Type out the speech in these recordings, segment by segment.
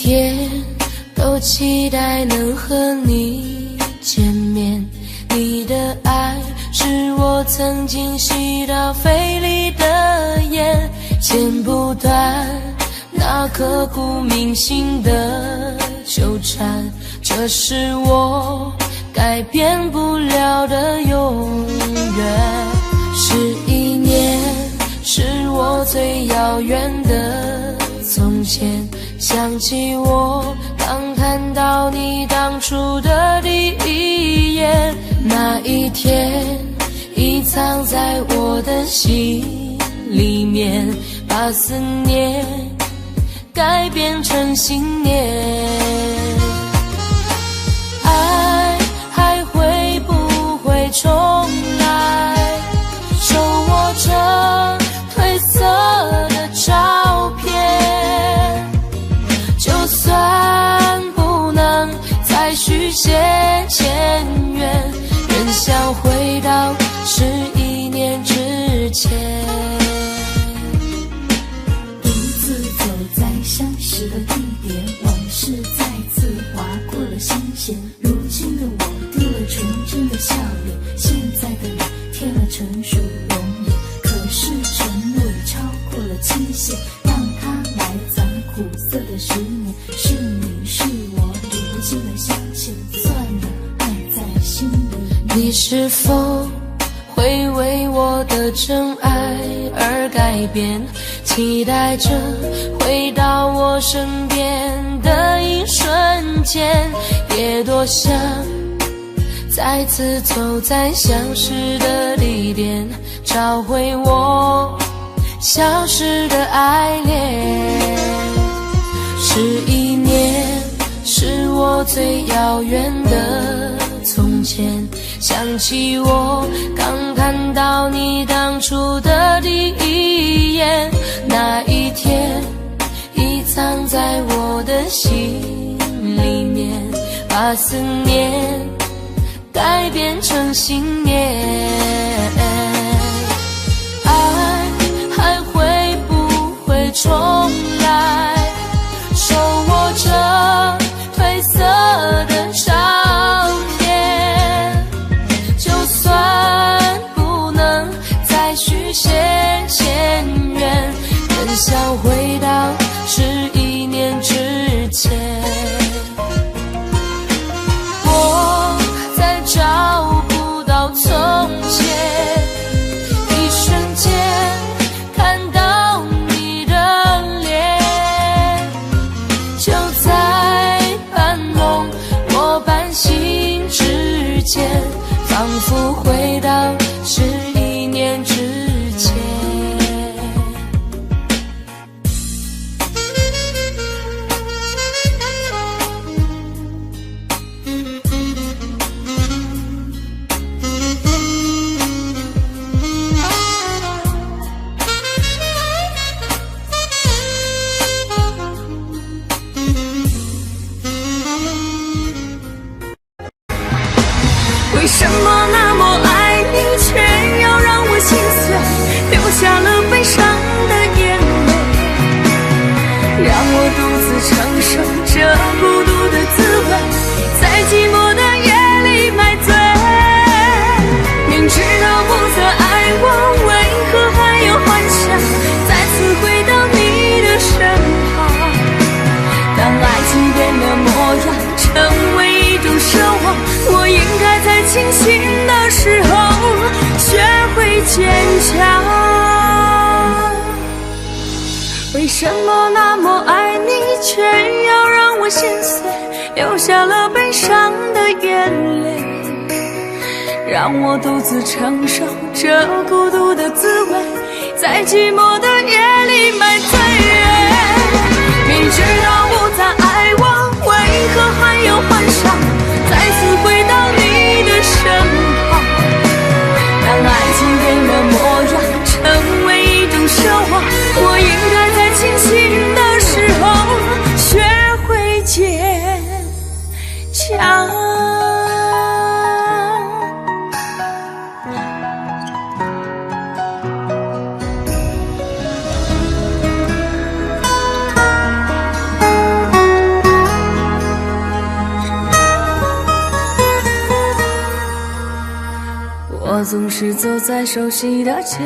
天都期待能和你见面，你的爱是我曾经吸到肺里的烟，剪不断那刻骨铭心的纠缠，这是我改变不了的永远。11年是我最遥远的从前，想起我刚看到你当初的第一眼，那一天已藏在我的心里面，把思念改变成信念。爱还会不会重来，手握着褪色的照片，就算不能再续写前缘，仍想回到11年之前。独自走在相识的地点，往事再次划过了心弦。如今的我丢了纯真的笑脸，现在的你添了成熟容颜。可是承诺已超过了期限，让它埋葬苦涩的10年。是你是我历尽了相欠，算了，爱在心里。你是否会为我的真爱而改变，期待着回到我身边的一瞬间，也多想再次走在相识的地点，找回我消失的爱恋。11年是我最遥远的从前，想起我刚看到你当初的第一眼，那一天已藏在我的心里面，把思念改变成信念。爱还会不会重来，手握着褪色的照片，就算不能再续写前缘，仍想回到11年之前。我再找不到从前，一瞬间看到你的脸，就在半梦或半醒之间，仿佛回到11年之前。为什么那么爱你，却要让我心碎，流下了悲伤的眼泪，让我独自承受这孤独的滋味，在寂寞的夜里买醉。明知道不再爱我，为何还有幻想再次回到你的身旁？当爱情变了模样，成为一种奢望，我应该在清醒的时候学会坚强。为什么那么爱你，却要让我心碎，流下了悲伤的眼泪，让我独自承受这孤独的滋味，在寂寞的夜里买醉。明知道不再爱我，为何还有幻想再次回到你的身旁？当爱情变了模样，成为一种奢望，我应该在清醒的时候学会坚强。我总是走在熟悉的街，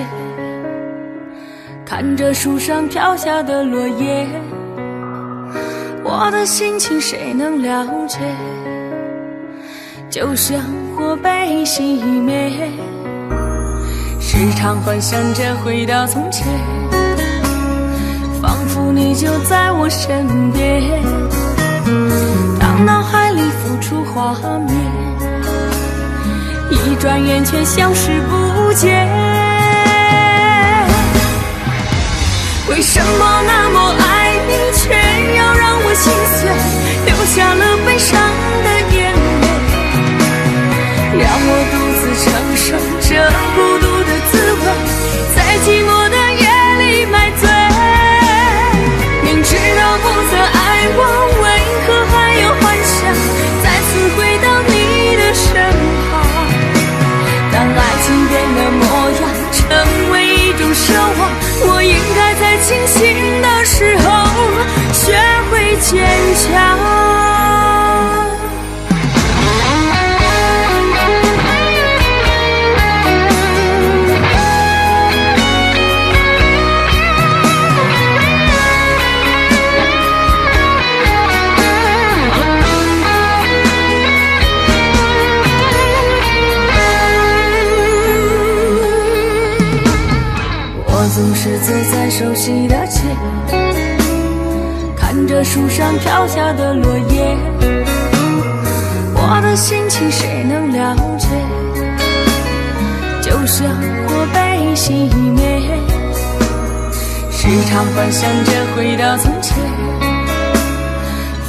看着树上飘下的落叶，我的心情谁能了解？就像火被熄灭，时常幻想着回到从前，仿佛你就在我身边，当脑海里浮出画面，一转眼却消失不见。为什么那么爱你，却要让我心碎，流下了悲伤的眼泪，让我独自承受这孤独的滋味，在寂寞的夜里买醉。明知道不再爱我，为何还有幻想再次回到你的身旁？当爱情变了模样，成为一种奢望，我应该在清醒的时候学会坚强。总是走在熟悉的街，看着树上飘下的落叶，我的心情谁能了解？就像火被熄灭，时常幻想着回到从前，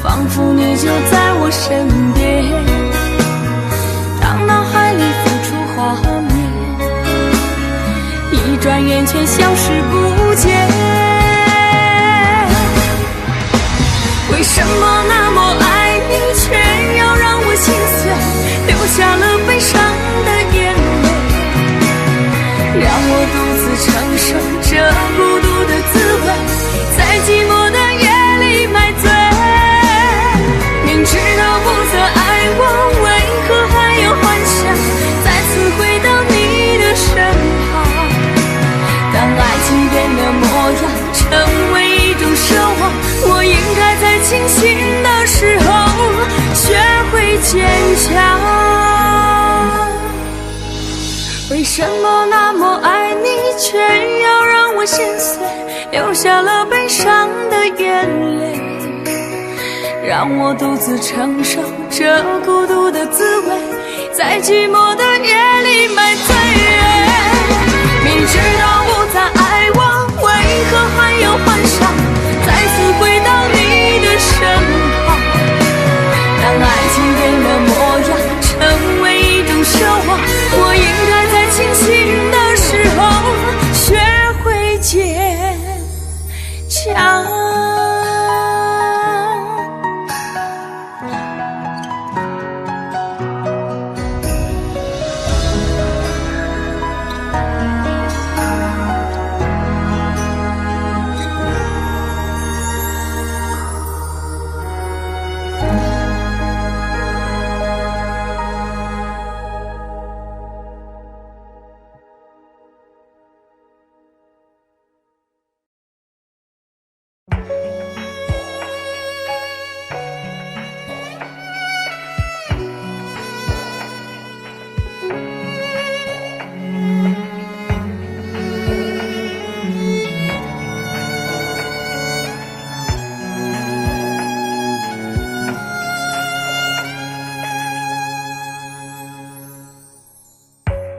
仿佛你就在我身边，当脑海里浮出画面，一转眼却消失不见。为什么那么爱你，却要让我心碎，流下了悲伤的眼泪，让我独自承受这孤独的滋味，在寂寞的夜里买醉。明知道不再爱我，为何还有幻想再次回到你的身旁？当爱情变了模样，成为一种奢望，我应该在清醒的时候学会坚强。为什么那么爱你，却要让我心碎，流下了悲伤的眼泪，让我独自承受这孤独的滋味，在寂寞的夜里买醉。明知道不再爱我，为何还有幻想再次回到你的身旁？当爱情变了模样，成为一种奢望，我应该在清醒的时候学会坚强。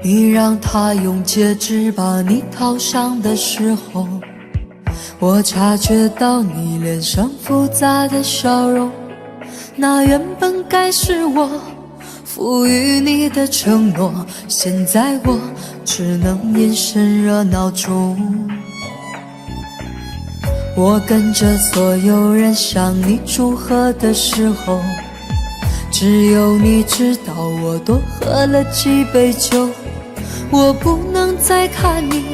你让他用戒指把你套上的时候，我察觉到你脸上复杂的笑容，那原本该是我赋予你的承诺，现在我只能眼神热闹中。我跟着所有人向你祝贺的时候，只有你知道我多喝了几杯酒。我不能再看你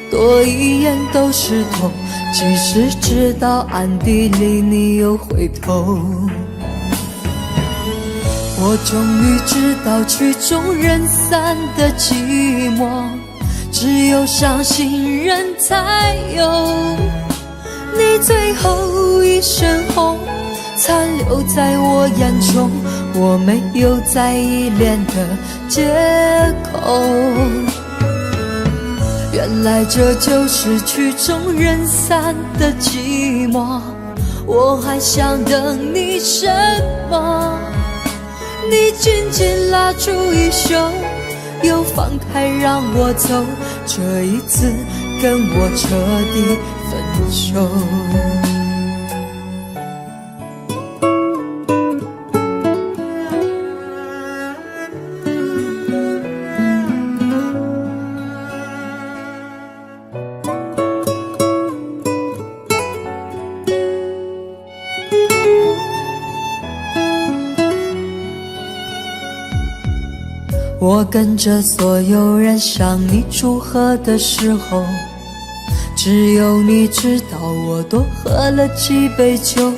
多一眼都是痛，即使知道暗地里你又回头。我终于知道曲终人散的寂寞，只有伤心人才有。你最后一身红，残留在我眼中，我没有再依恋的借口。原来这就是曲终人散的寂寞，我还想等你什么？你紧紧拉住衣袖，又放开让我走，这一次跟我彻底分手。我跟着所有人向你祝贺的时候，只有你知道我多喝了几杯酒。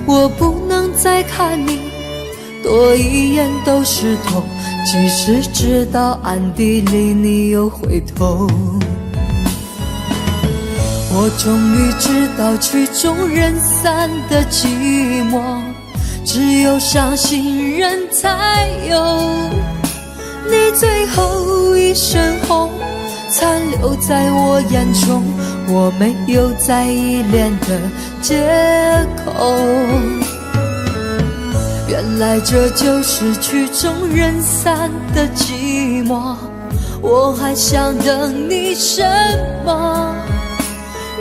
我不能再看你多一眼都是痛，即使知道暗地里你又回头。我终于知道曲终人散的寂寞，只有伤心人才有。你最后一身红，残留在我眼中，我没有再依恋的借口。原来这就是曲终人散的寂寞，我还想等你什么？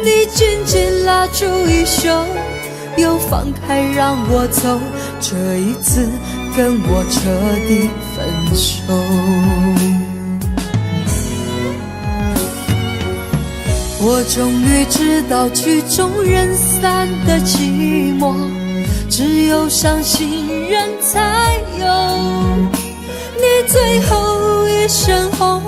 你紧紧拉住衣袖，又放开让我走，这一次跟我彻底分手。我终于知道曲终人散的寂寞，只有伤心人才有。你最后一身红，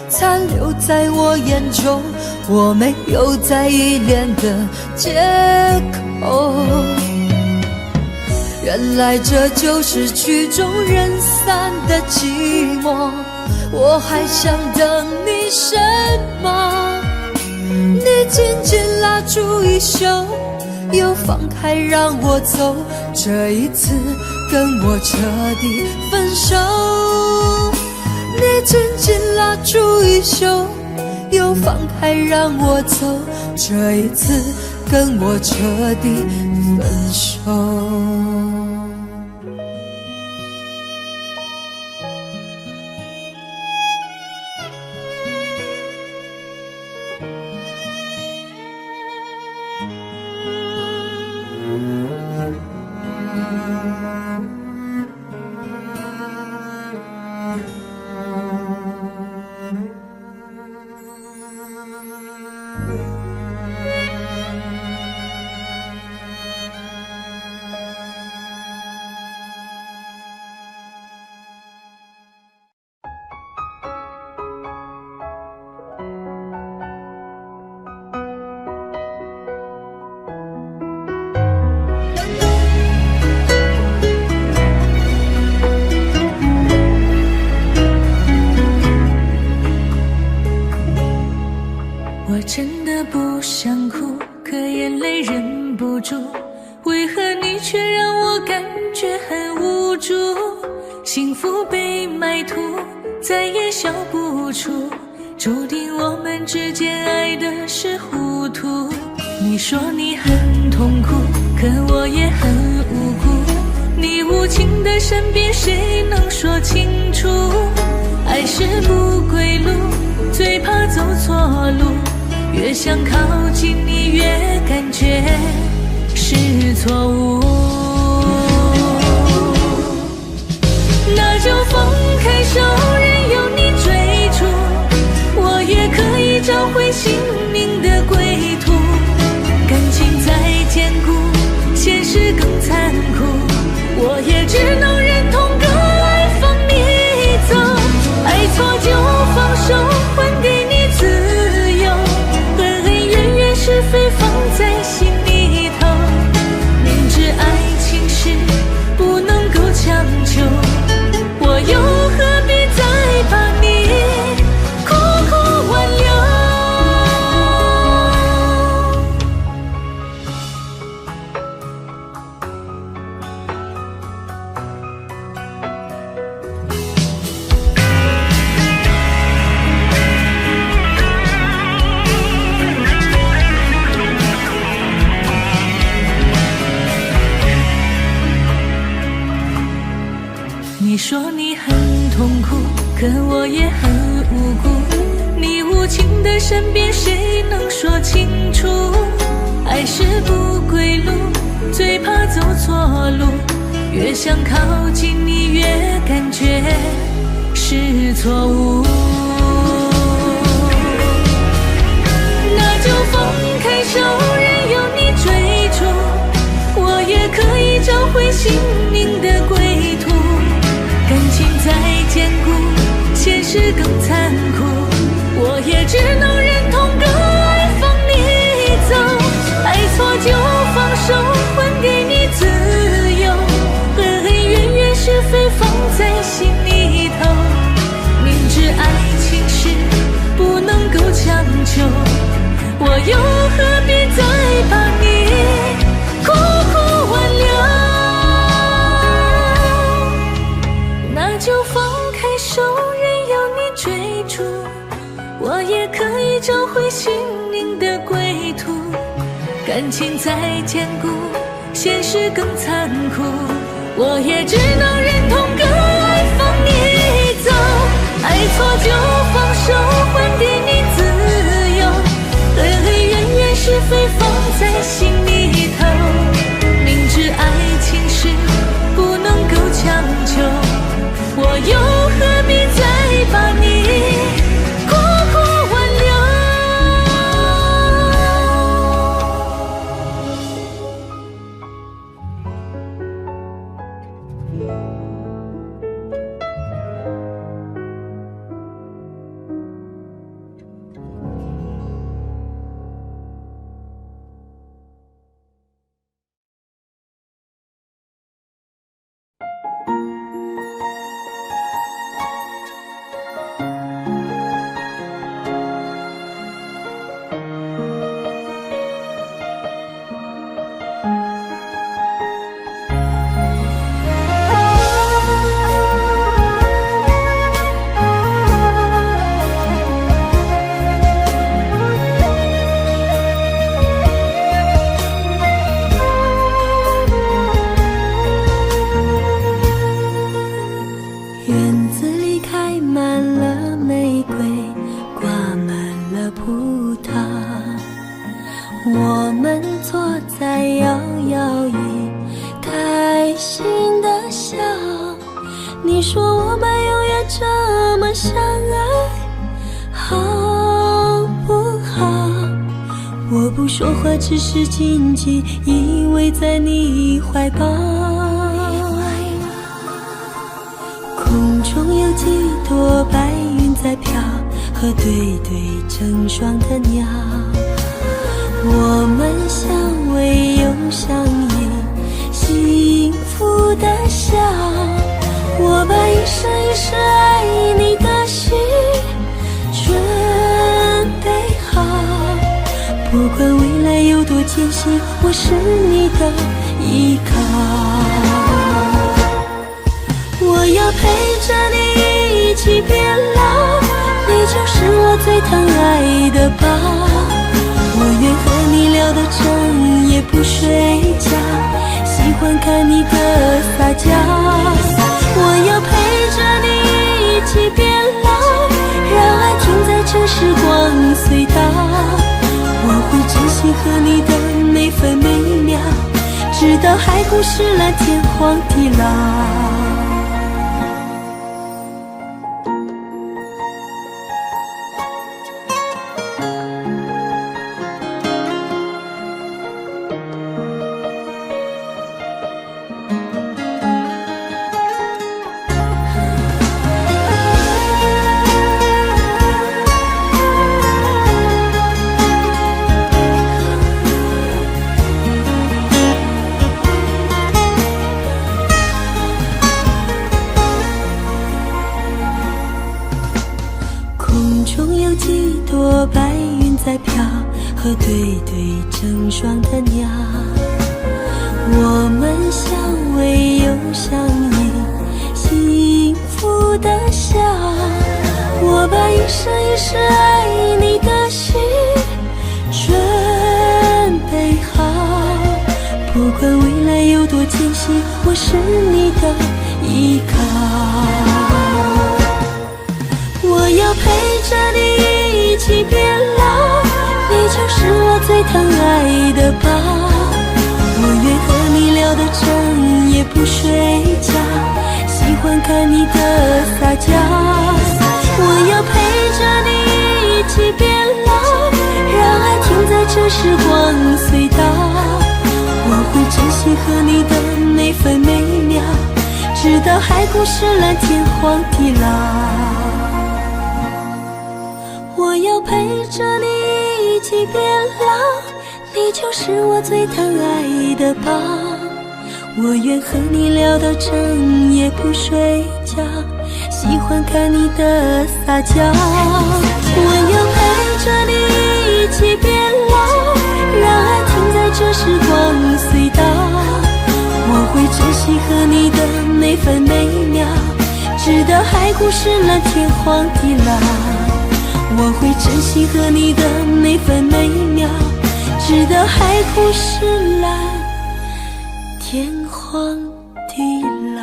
残留在我眼中，我没有再依恋的借口。原来这就是曲终人散的寂寞，我还想等你什么？你紧紧拉住衣袖，又放开让我走，这一次跟我彻底分手。你紧紧拉住衣袖，又放开让我走，这一次跟我彻底分手。我真的不想哭，可眼泪忍不住，为何你却让我感觉很无助？幸福被埋土，再也笑不出，注定我们之间爱的是糊涂。你说你很痛苦，可我也很无辜，你无情的身边谁能说清楚？爱是不归路，最怕走错路，越想靠近你越感觉是错误。那就放开手，任由你追逐，我也可以找回心灵的归途。感情再坚固，现实更残酷，我也只能忍痛割爱放你走。爱错就放手，还给你自由，恩恩怨怨是非放在心里头，明知爱情是不能够强求，可我也很无辜。你无情的身边，谁能说清楚？爱是不归路，最怕走错路。越想靠近你，越感觉是错误。那就放开手，任由你追逐，我也可以找回心灵的归途。感情再坚固，现实更残酷，我也只能忍痛割爱放你走。爱错就放手，还给你自由，恩恩怨怨是非放在心里头。明知爱情是不能够强求，我又何必再把你苦苦挽留？那就放开手，任由你追逐，我也可以找回心灵的归途。感情再坚固，现实更残酷，我也只能忍痛割爱放你走。爱错就放手，还给你自由，恩恩怨怨是非放在心里头。明知爱情是不能够强求，我又何必再把你苦苦挽留？我们坐在摇摇椅，开心的笑。你说我们永远这么相爱，好不好？我不说话，只是紧紧依偎在你怀抱。空中有几朵白云在飘，和对对成双的鸟。我们相偎又相依，幸福的笑。我把一生一世爱你的心准备好，不管未来有多艰辛，我是你的依靠。我要陪着你一起变老，你就是我最疼爱的宝。我愿和你聊到整夜不睡觉，喜欢看你的撒娇。我要陪着你一起变老，让爱停在这时光隧道。我会珍惜和你的每分每秒，直到海枯石烂，天荒地老。白云在飘，和对对成双的鸟。我们相偎又相依，幸福的笑。我把一生一世爱你的心准备好，不管未来有多艰辛，我是你的依靠。最疼爱的吧。我愿和你聊到整夜不睡觉，喜欢看你的撒娇。我要陪着你一起变老，让爱停在这时光隧道。我会珍惜和你的每分每秒，直到海枯石烂，天荒地老。我要陪着你一起变老，你就是我最疼爱的宝。我愿和你聊到整夜不睡觉，喜欢看你的撒娇。我要陪着你一起变老，让爱停在这时光隧道。我会珍惜和你的每分每秒，直到海枯石烂，天荒地老。我会珍惜和你的每分每秒，直到海枯石烂，天荒地老。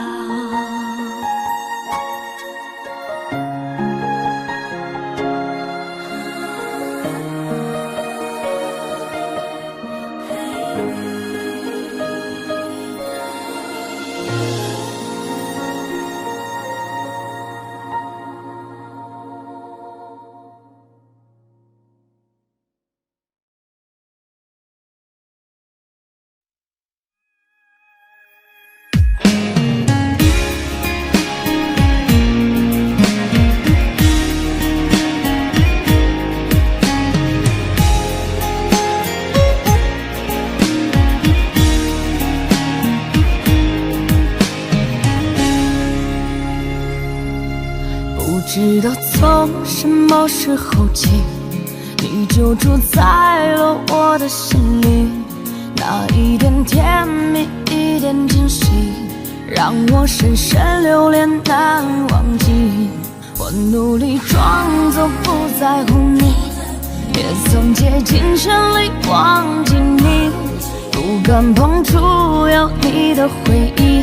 不知道从什么时候起，你就住在了我的心里。那一点甜蜜，一点惊喜，让我深深留恋难忘记。我努力装作不在乎你，也曾竭尽全力忘记你，不敢碰触有你的回忆，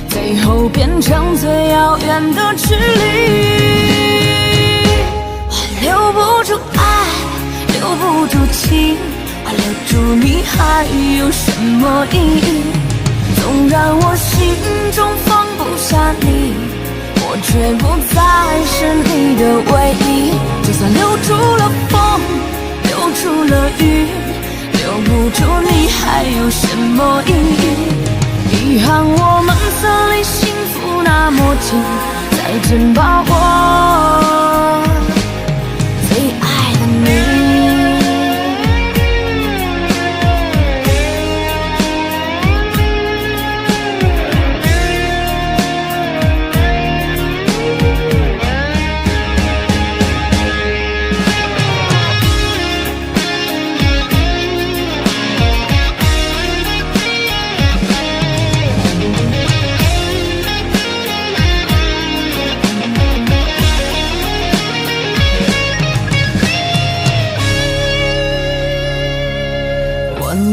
最后变成最遥远的距离。我留不住爱，留不住情，我留住你还有什么意义？纵然我心中放不下你，我却不再是你的唯一。就算留住了风，留住了雨，留不住你还有什么意义？遗憾我们曾离幸福那么近，再见吧我最爱的你。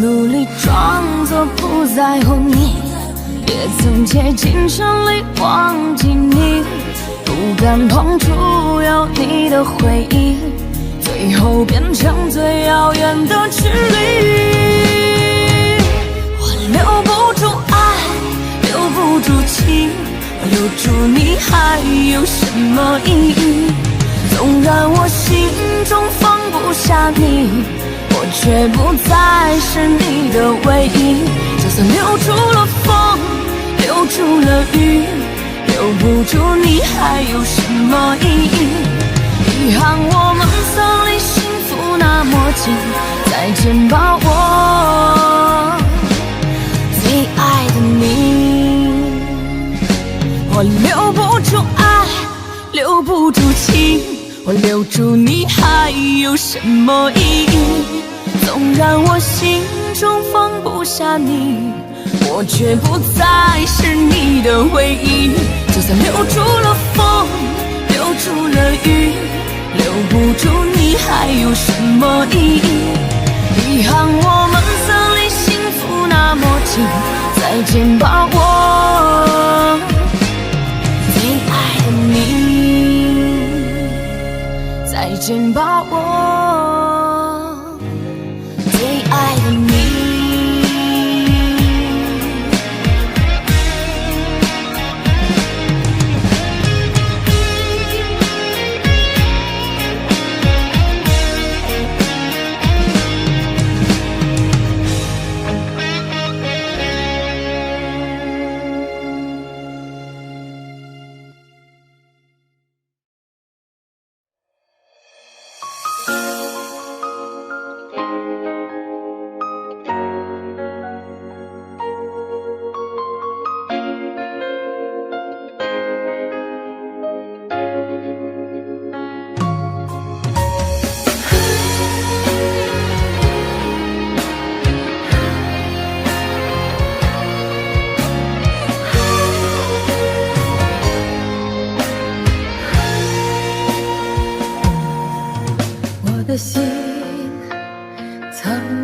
努力装作不在乎你，也曾竭尽全力忘记你，不敢碰触有你的回忆，最后变成最遥远的距离。我留不住爱，留不住情，我留住你还有什么意义？纵然我心中放不下你，我却不再是你的唯一。就算留住了风，留住了雨，留不住你还有什么意义？遗憾我们曾离幸福那么近，再见吧我最爱的你。我留不住爱，留不住情，我留住你还有什么意义？纵然我心中放不下你，我却不再是你的唯一。就算留住了风，留住了雨，留不住你还有什么意义？遗憾我们曾离幸福那么近，再见吧我最爱的你，再见吧我最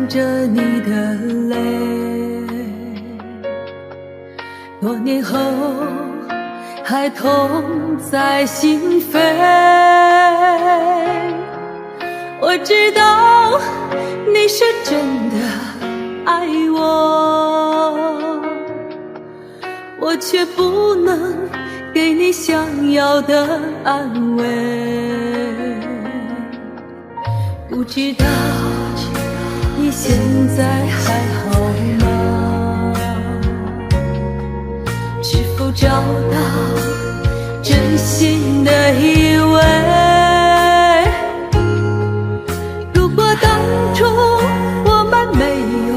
着你的泪，多年后还痛在心扉。我知道你是真的爱我，我却不能给你想要的安慰。不知道你现在还好吗？是否找到真心的依偎？如果当初我们没有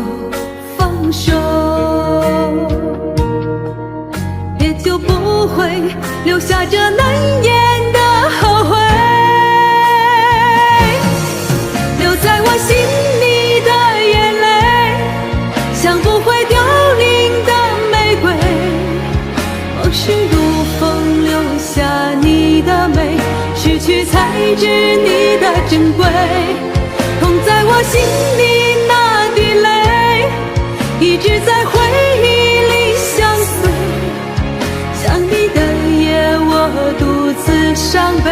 放手，也就不会留下这难言的后悔。留在我心里的眼泪，像不会凋零的玫瑰。往事如风，留下你的美，失去才知你的珍贵。痛在我心里那滴泪，一直在回忆里相随。想你的夜，我独自伤悲，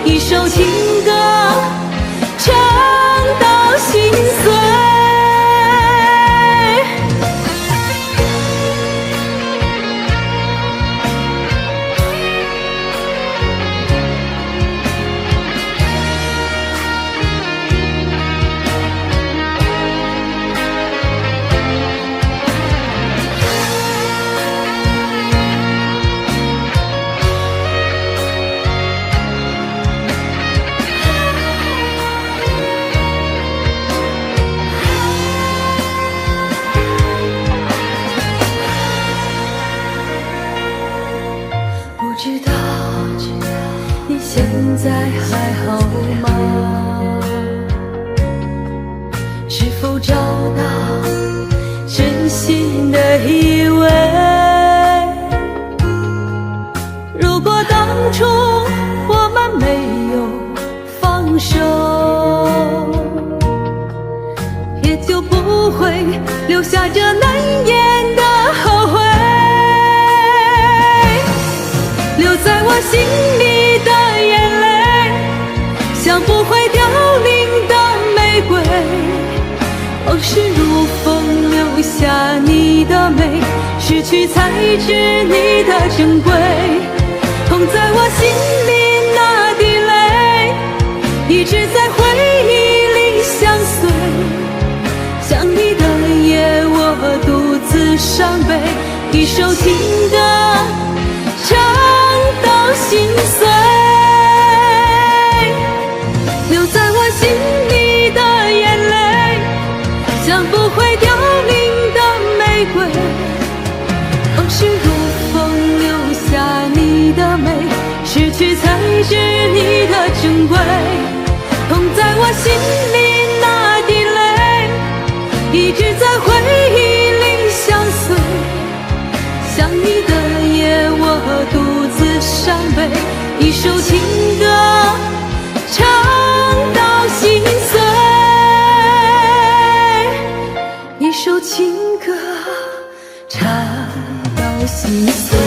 一首情歌唱到心碎。不知道你现在还好吗？是否找到真心的依偎？如果当初我们没有放手，也就不会留下这难言的后悔。留在我心里的眼泪，像不会凋零的玫瑰。往事如风，留下你的美，失去才知你的珍贵。痛在我心里那滴泪，一直在回忆里相随。想你的夜，我独自伤悲，一首情歌唱到心碎。留在我心里的眼泪，像不会凋零的玫瑰。往事如风，留下你的美，失去才知你的珍贵。痛在我心里那滴泪，一直在回忆里相随。想你的夜，我独自伤悲，一首情歌唱到心碎。一首情歌唱到心碎。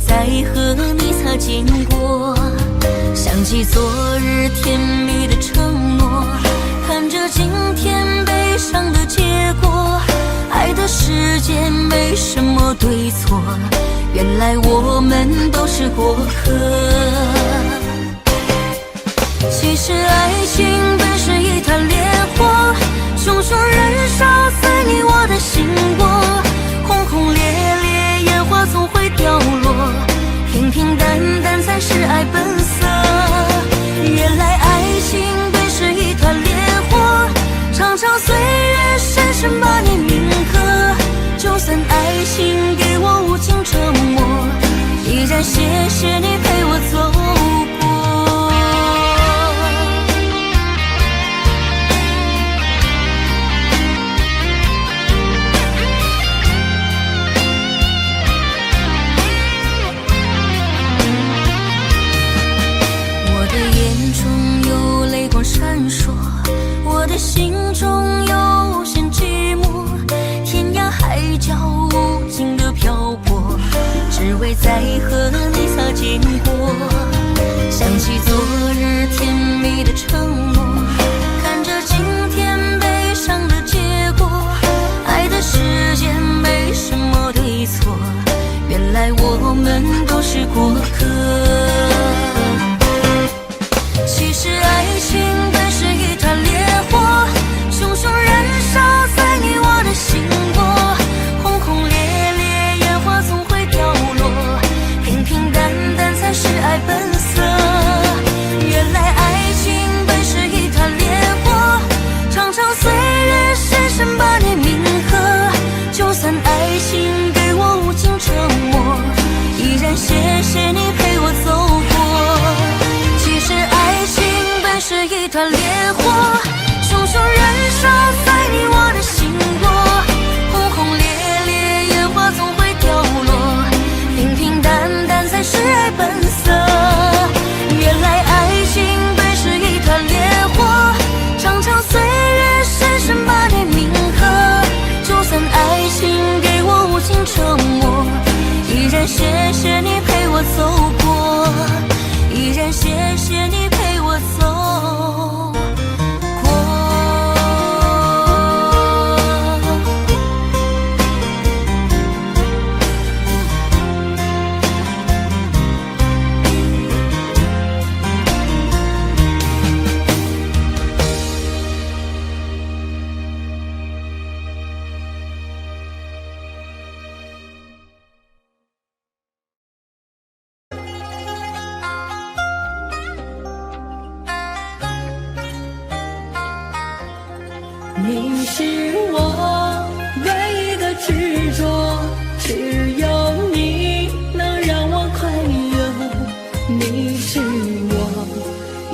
再和你擦肩过，想起昨日甜蜜的承诺，看着今天悲伤的结果。爱的世界没什么对错，原来我们都是过客。其实爱情本是一团烈火，熊熊燃烧在你我的心窝，轰轰烈烈烟花总会掉落，平平淡淡才是爱本色。原来爱情本是一团烈火，长长岁月深深把你铭刻。就算爱情给我无尽折磨，依然谢谢你陪我走过。我的眼中有泪光闪烁，我的心中有无限寂寞，天涯海角无尽的漂泊，只为再和你擦肩过。想起昨日甜蜜的承诺，看着今天悲伤的结果，爱的世界没什么对错，原来我们都是过客。其实爱情本是一团烈火，熊熊燃烧在你我的心窝，轰轰烈烈烟花总会掉落，平平淡淡才是爱本色。原来爱情本是一团烈火，长长岁月深深把你铭刻。就算爱情给我无尽折磨，依然谢谢你陪我走过。其实爱情本是一团烈火，熊熊燃烧在你我的心窝，轰轰烈烈烟花总会掉落，平平淡淡才是爱本色。原来爱情本是一团烈火，长长岁月深深把你铭刻。就算爱情给我无尽折磨，依然谢谢你陪我走过，依然谢谢你陪我走过。你是我唯一的执着，只有你能让我快乐。你是我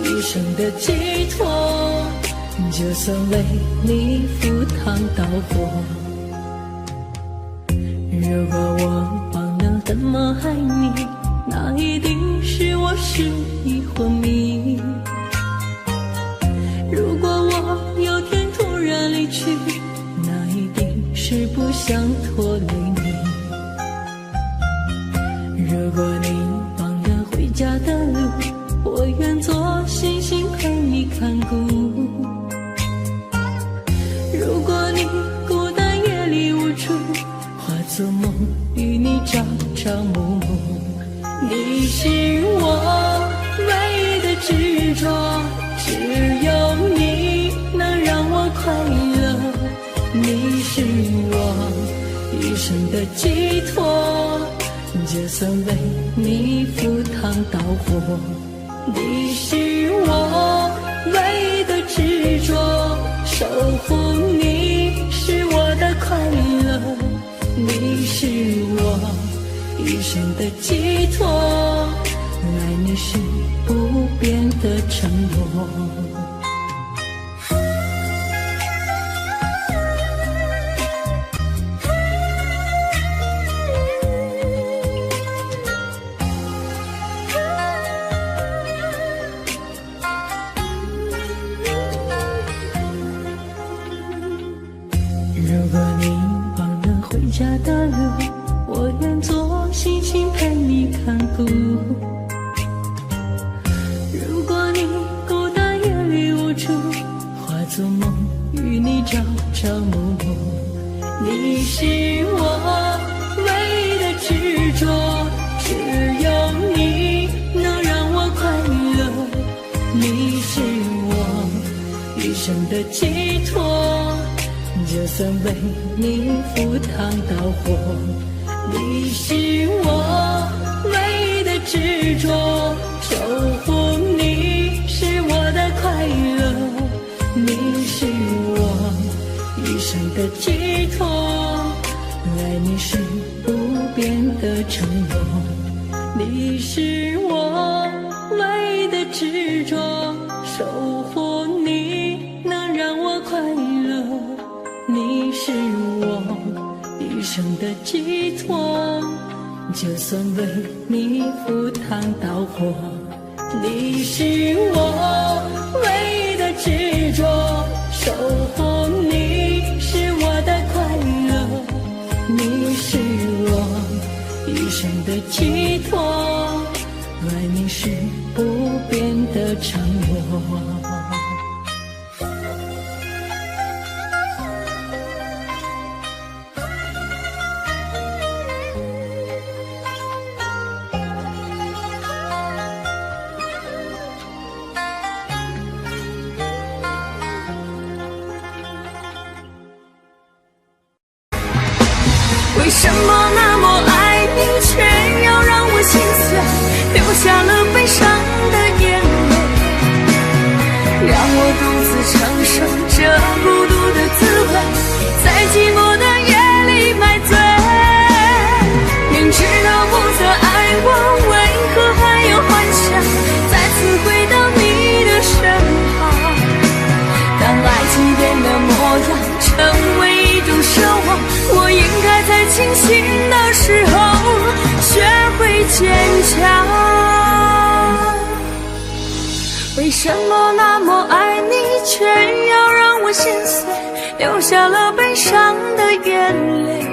一生的寄托，就算为你赴汤蹈火。如果我忘了怎么爱你，那一定是我失忆昏迷。如果我有天突然离去，那一定是不想拖累你。如果你忘了回家的路，我愿做星星陪你看顾。如果你孤单夜里无助，化作梦与你朝朝暮暮。你是我唯一的执着，只有你能让我快乐。你是我一生的寄托，就算为你赴汤蹈火。你是我唯一的执着，守护你是我的快乐。你是我一生的寄托，爱你是不变的承诺。如果你忘了回家的路，我愿做星星陪你看顾。如果你孤单夜里无助，化作梦与你朝朝暮暮。你是我唯一的执着，只有你能让我快乐，你是我余生的寄托，就算为你赴汤蹈火，你是我唯一的执着，守护你是我的快乐，你是我余生的寄托，爱你是不变的承诺，你是我唯一的执着，守护你能让我快乐，你是我余生的寄托，就算为你赴汤蹈火，你是我唯一的执着，守护你是我的快乐，你是我余生的寄托，爱你是不变的承诺。为什么那么爱你，却要让我心碎，流下了悲伤的眼泪，让我独自承受这孤独的滋味，在寂寞的夜里买醉。明知道不再爱我，为何还有幻想再次回到你的身旁？当爱情变了模样，成为一种奢望，我应该在清醒的时候学会坚强。为什么那么爱你，却要让我心碎，流下了悲伤的眼泪，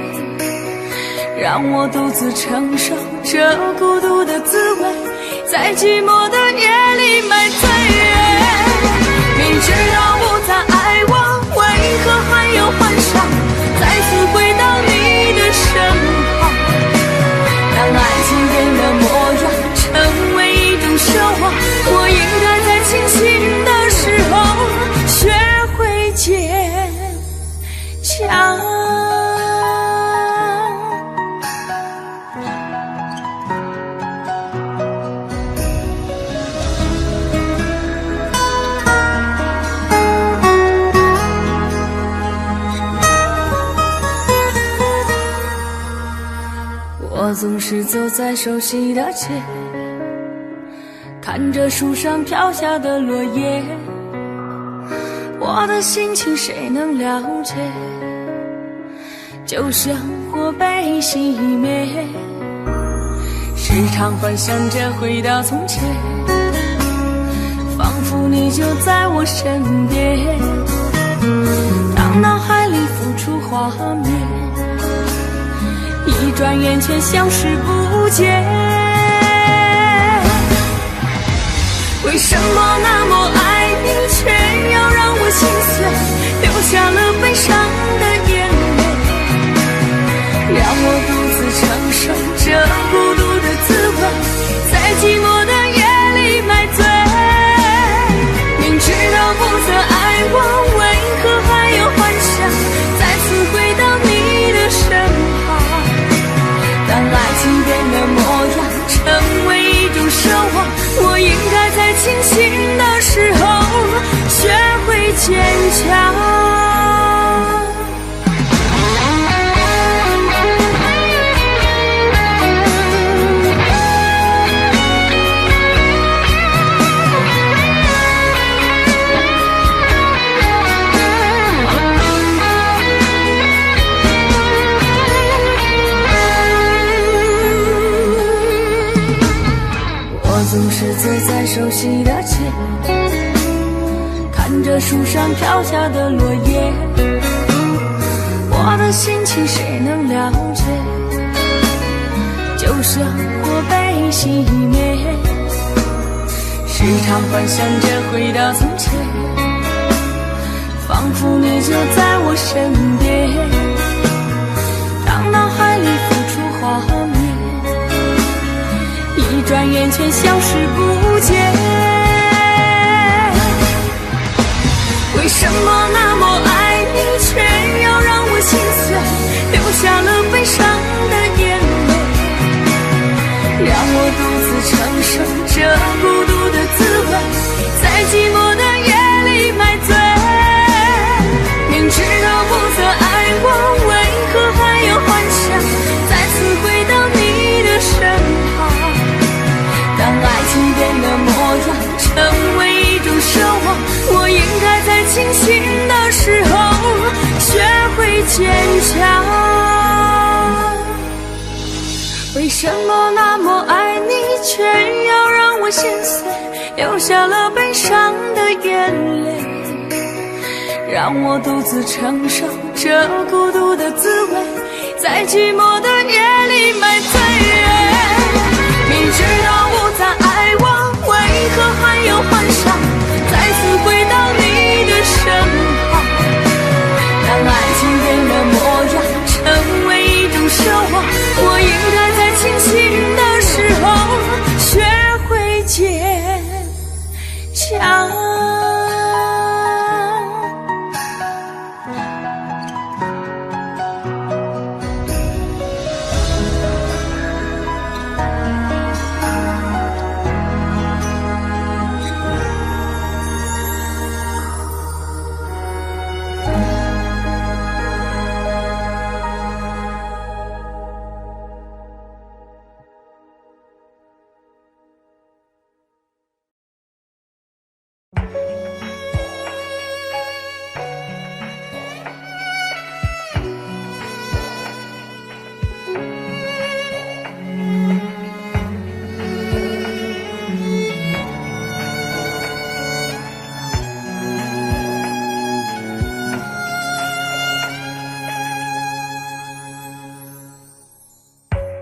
让我独自承受这孤独的滋味，在寂寞的夜里买醉。明知道不再爱我，为何还有幻想再次回到你的身旁？当爱情变了模样，成为一种奢望，我应该在清醒的时候学会坚强。我总是走在熟悉的街，看着树上飘下的落叶，我的心情谁能了解？就像火被熄灭，时常幻想着回到从前，仿佛你就在我身边，当脑海里浮出画面，一转眼却消失不见。为什么那么爱你，却要让我心碎，流下了悲伤的眼泪，让我独自承受这孤独的滋味，在寂寞的夜里买醉。明知道不再爱我，为何还有幻想再次回到你的身旁？当爱情变了模样，成为一种奢望，我应该在清醒的时候学会坚强。总是走在熟悉的街，看着树上飘下的落叶，我的心情谁能了解？就像火被熄灭，时常幻想着回到从前，仿佛你就在我身边，当脑海里浮出画面，全消失不见。为什么那么爱你，却要让我心碎，流下了悲伤的眼泪，让我独自承受这孤独的滋味，在寂寞的夜里买醉。明知道不再爱我，为何还有幻想再次回到你的身旁？当爱情变得模样，成为一种奢望，我应该在清醒的时候学会坚强。为什么那么爱你，却要让我心碎，流下了悲伤的眼泪，让我独自承受这孤独的滋味，在寂寞的夜里买醉。明知道不再爱我，为何还有幻想再次回到你的身旁？当爱情变得模样，成为一种奢望，我应该在清醒的时候学会坚强。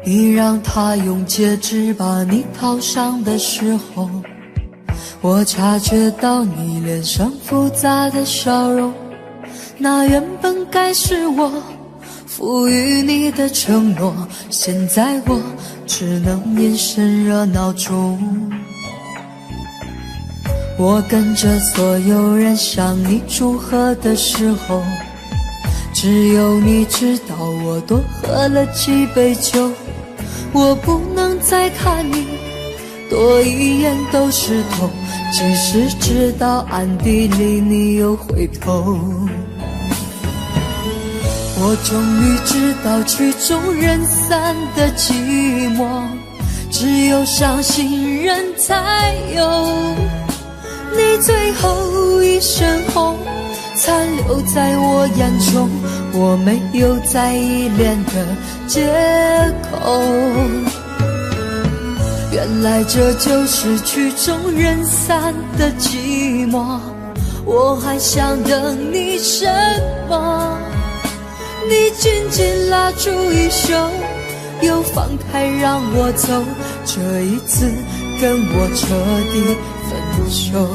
你让他用戒指把你套上的时候，我察觉到你脸上复杂的笑容，那原本该是我赋予你的承诺，现在我只能眼神热闹中。我跟着所有人向你祝贺的时候，只有你知道我多喝了几杯酒。我不能再看你多一眼都是痛，即使知道暗地里你又回头。我终于知道曲终人散的寂寞，只有伤心人才有。你最后一身红残留在我眼中，我没有再依恋的借口。原来这就是曲终人散的寂寞，我还想等你什么？你紧紧拉住衣袖，又放开让我走，这一次跟我彻底分手。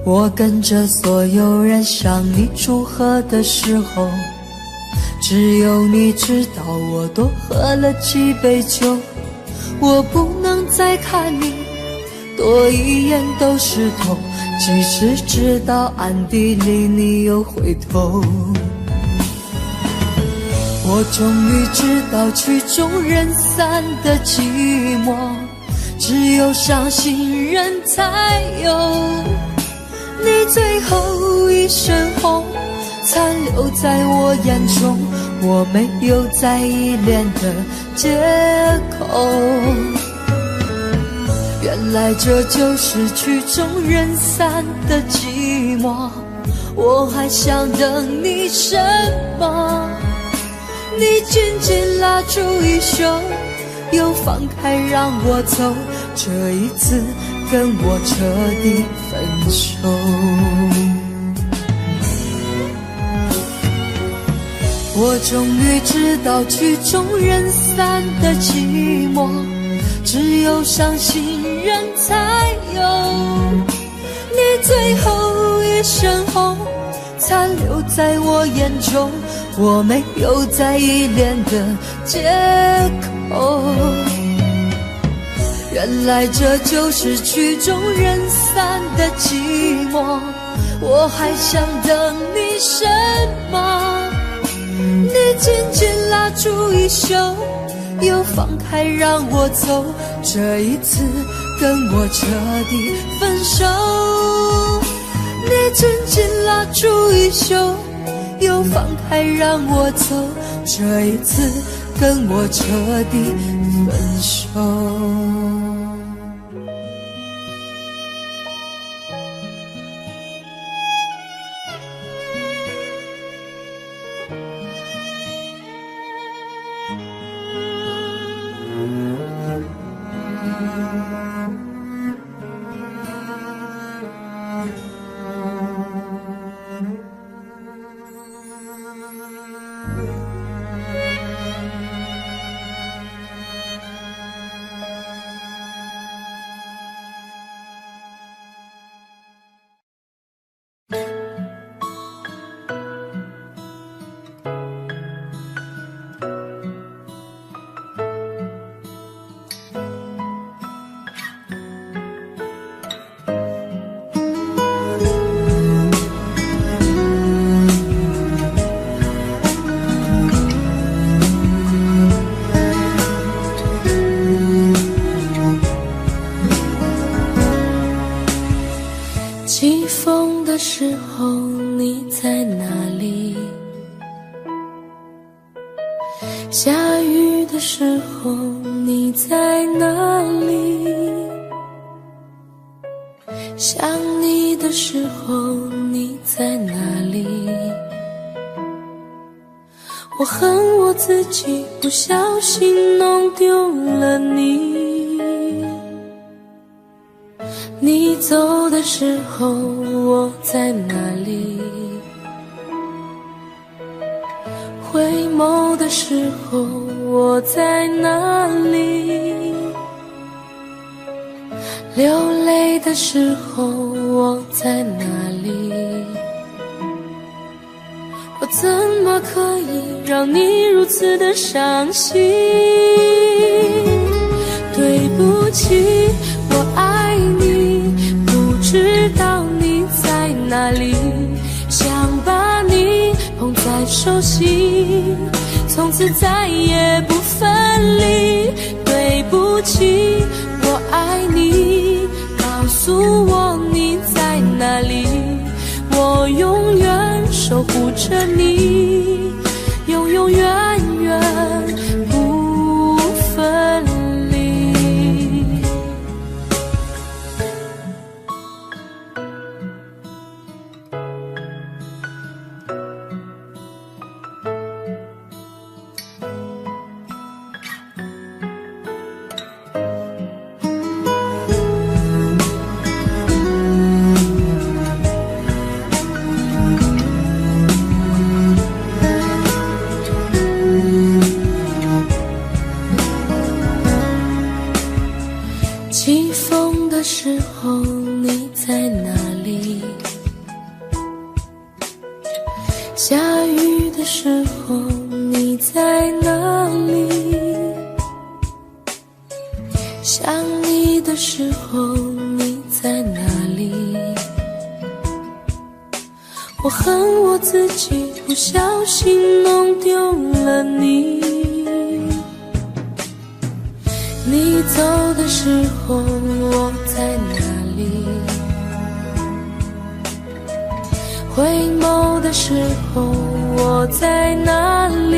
我跟着所有人向你祝贺的时候，只有你知道我多喝了几杯酒。我不能再看你多一眼都是痛，即使知道暗地里你又回头。我终于知道曲终人散的寂寞，只有伤心人才有。你最后一身红残留在我眼中，我没有再依恋的借口。原来这就是曲终人散的寂寞，我还想等你什么？你紧紧拉住衣袖，又放开让我走，这一次跟我彻底分手。我终于知道曲终人散的寂寞，只有伤心人才有。你最后一身红，残留在我眼中，我没有再依恋的借口。原来这就是曲终人散的寂寞，我还想等你什么？你紧紧拉住衣袖，又放开让我走，这一次跟我彻底分手。你紧紧拉住衣袖，又放开让我走，这一次跟我彻底分手。起风的时候你在哪里？下雨的时候你在哪里？想你的时候你在哪里？我恨我自己不小心弄丢了你。你走的时候我在哪里？回眸的时候我在哪里？流泪的时候我在哪里？我怎么可以让你如此的伤心？对不起，我爱你，不知道你在哪里，想把你捧在手心，从此再也不分离。对不起，我爱你，告诉我你在哪里，我永远守护着你，永永远远不分离。起风的时候你在哪里？下雨的时候你在哪里？想你的时候你在哪里？我恨我自己不小心弄丢了你。你走的时候我在哪里？回眸的时候我在哪里？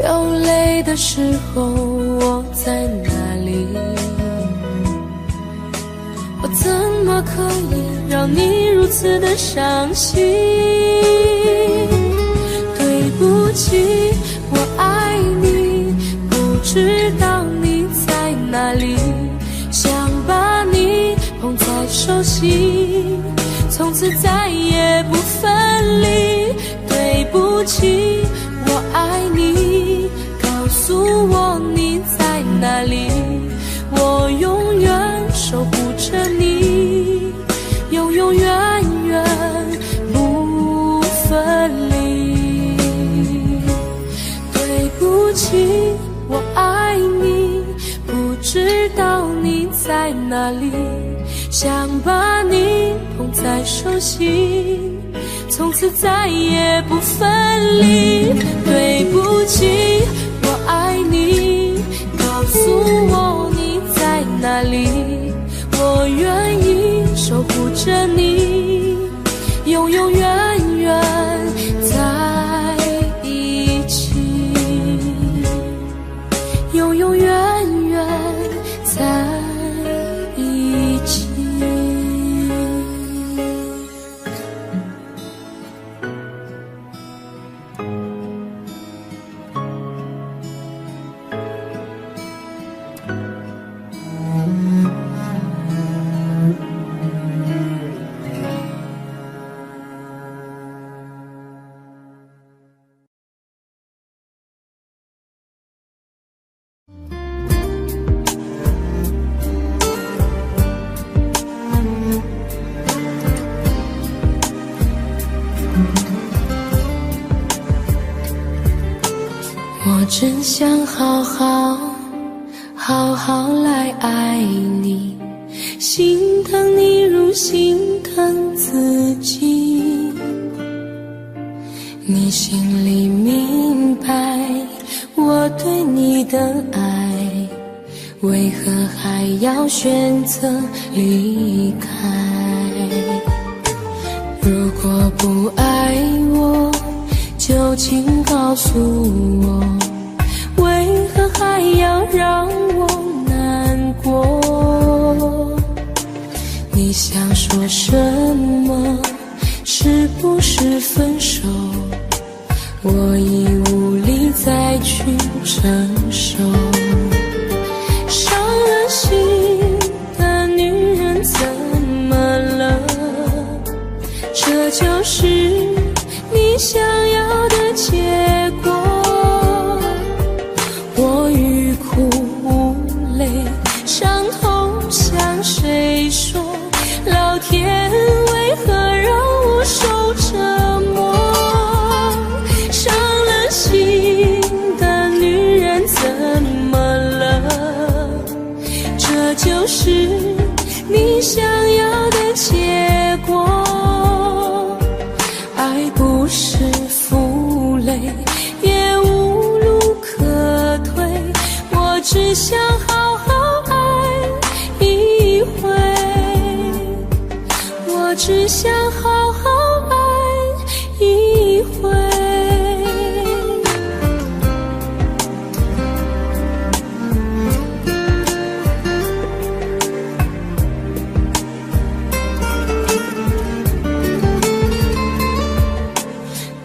流泪的时候我在哪里？我怎么可以让你如此的伤心？对不起，我爱你，不知道你在哪里，想把你捧在手心，从此再也不分离。不起，我爱你，告诉我你在哪里，我永远守护着你，永永远远不分离。对不起，我爱你，不知道你在哪里，想把你捧在手心，从此再也不分离。对不起，我爱你，告诉我你在哪里，我愿意守护着你，永永远远在一起，永永远远在一起。我真想好好来爱你，心疼你如心疼自己。你心里明白我对你的爱，为何还要选择离开？如果不爱我，就请告诉我，为何还要让我难过？你想说什么？是不是分手？我已无力再去承受。伤了心的女人怎么了？这就是你想要的结果。我欲哭无泪，伤痛向谁说？老天为何让我受折磨？伤了心的女人怎么了？这就是你想要的结果。爱不是负累，也无路可退，我只想好好爱一回，我只想好好爱一回。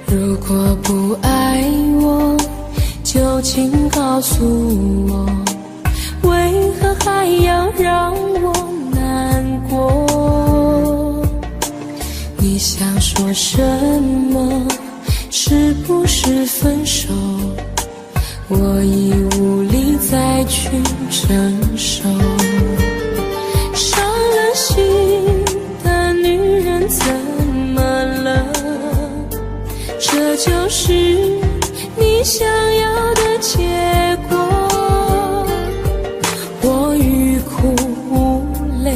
如果不爱我，就请告诉我，为何还要让我难过？你想说什么？是不是分手？我已无力再去承受。伤了心的女人怎么了？这就是你想要的结果。我欲哭无泪，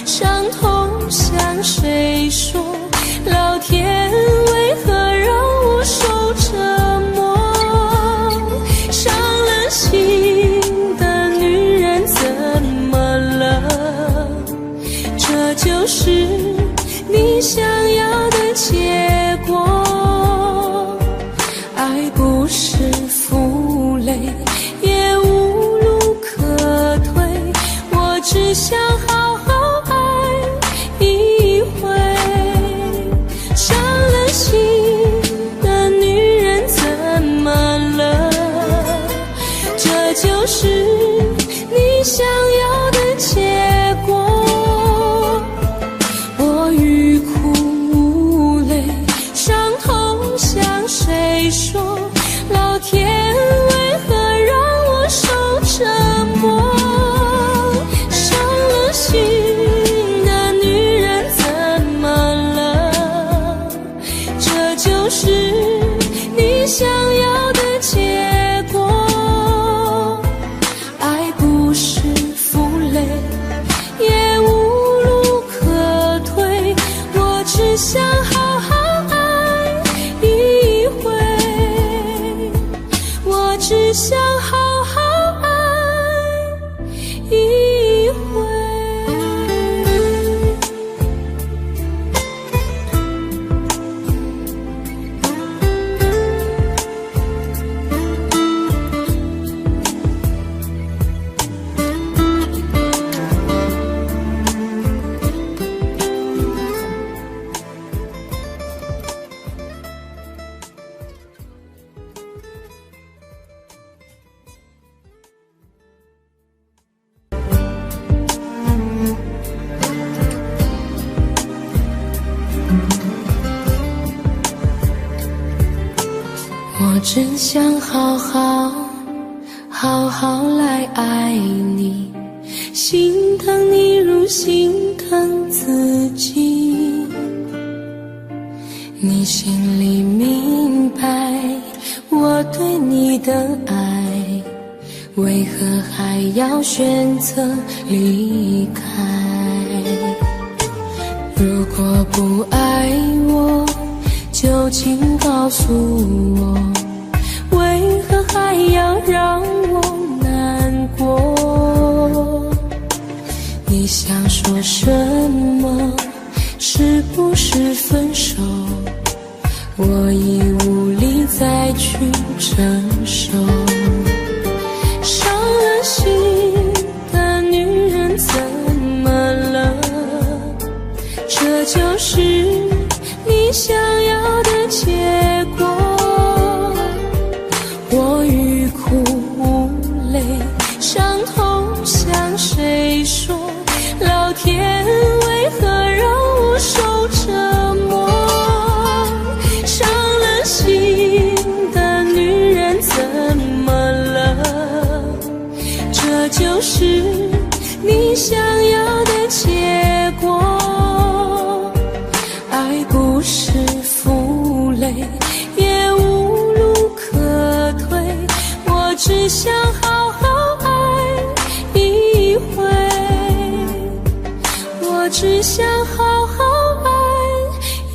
伤痛向谁说？老天为何让我受折磨？伤了心的女人怎么了？这就是你想要的结果。爱不是负累，也无路可退，我只想好好爱一回。伤了心的女人怎么了？这就是你想要的结果。我欲哭无泪，伤痛向谁想好好爱一回，我只想好好爱一回。我真想好好来爱你，心疼你如心疼自己。你心里明白我对你的爱，为何还要选择离开？如果不爱我，就请告诉我，为何还要让我难过？你想说什么？是不是分手？我已无力再去承受。伤了心的女人怎么了？这就是你想要的结果。我欲哭无泪，伤痛向谁说？老天为何让我受折磨？伤了心的女人怎么了？这就是你想要的结果。爱不是负累，也无路可退，我只想好好爱一回，我只想好好爱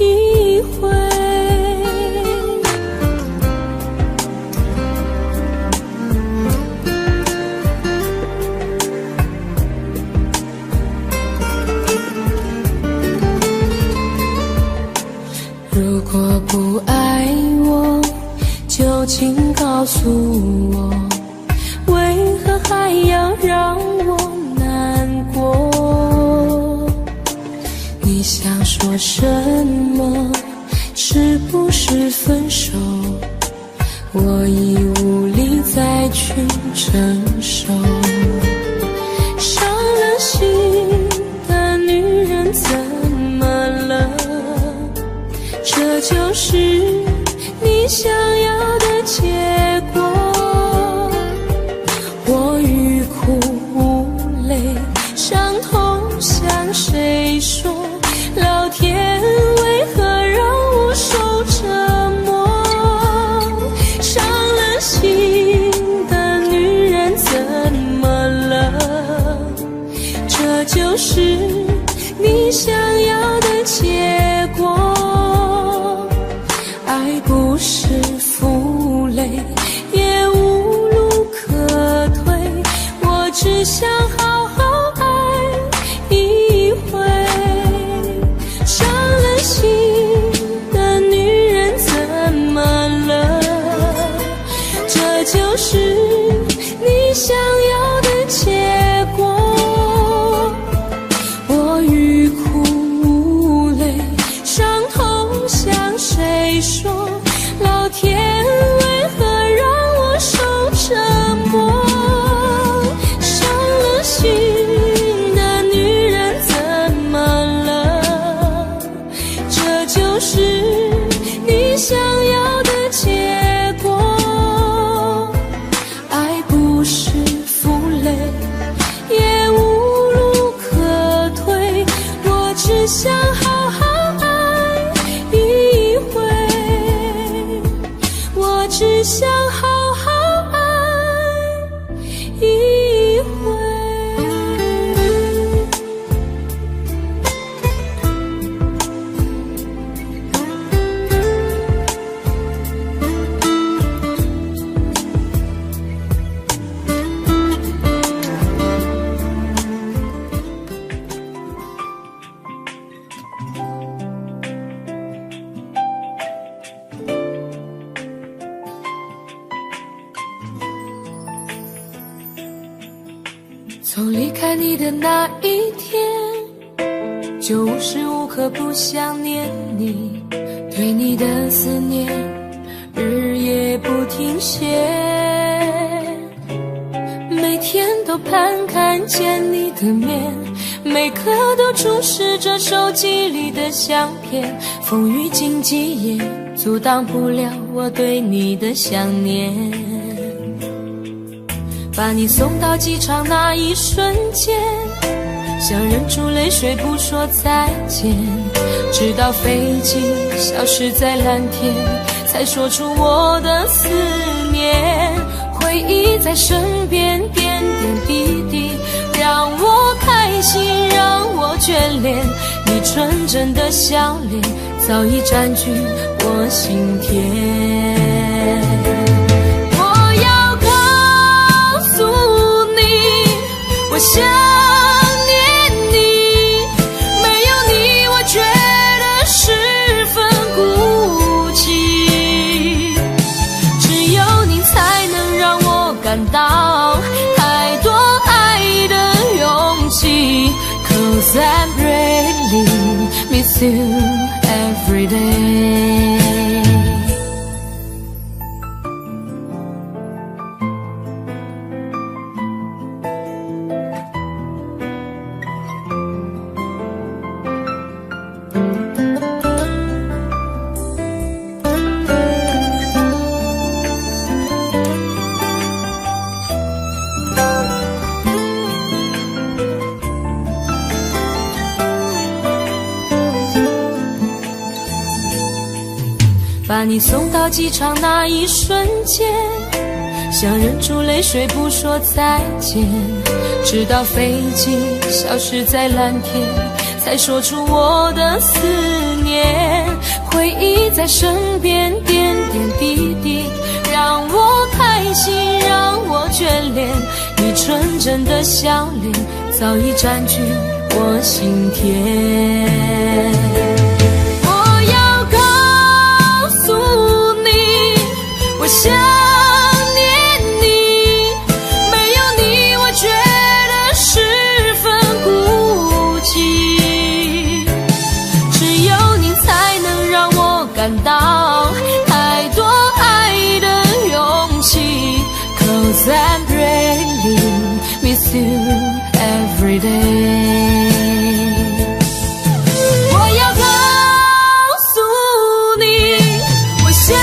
一回。如果不爱我，就请告诉我，为何还要让我难过？你想说什么？是不是分手？我已无力再去承受。伤了心的女人怎么了？这就是你想要的结果。我欲哭无泪，伤痛向谁说？老天为何让我受折磨？伤了心的女人怎么了？这就是你想要的结果。爱不是负累，也无路可退，我只想好好爱一回。伤了心的女人怎么了？这就是你想要的结果。我欲哭无泪，伤痛向谁说？老天为何让我受折磨？伤了心的女人怎么了？这就是你想要的结果。爱不是负累，也无路可退，我只想好好爱一回，我只想好好爱一回。待你的那一天，就无时无刻不想念你，对你的思念日夜不停歇，每天都盼看见你的面，每刻都注视着手机里的相片，风雨经济也阻挡不了我对你的想念。把你送到机场那一瞬间，想忍住泪水不说再见，直到飞机消失在蓝天，才说出我的思念。回忆在身边点点滴滴，让我开心，让我眷恋，你纯真的笑脸早已占据我心田。我要告诉你，我想念你，没有你我觉得十分孤寂，只有你才能让我感到太多爱的勇气。 Cause I really miss you every day。 把你送到机场那一瞬间，想忍住泪水不说再见，直到飞机消失在蓝天，才说出我的思念。回忆在身边点点滴滴，让我开心，让我眷恋，你纯真的笑脸早已占据我心田。想念你，没有你我觉得十分孤寂，只有你才能让我感到太多爱的勇气。 Cause I really miss you every day。 我要告诉你，我想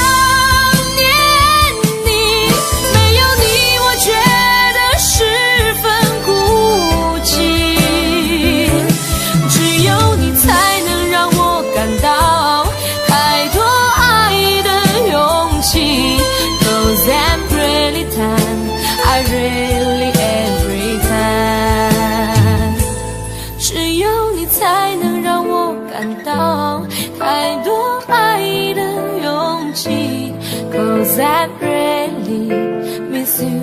I really every time， 只有你才能让我感到太多爱的勇气。 Cause I really miss you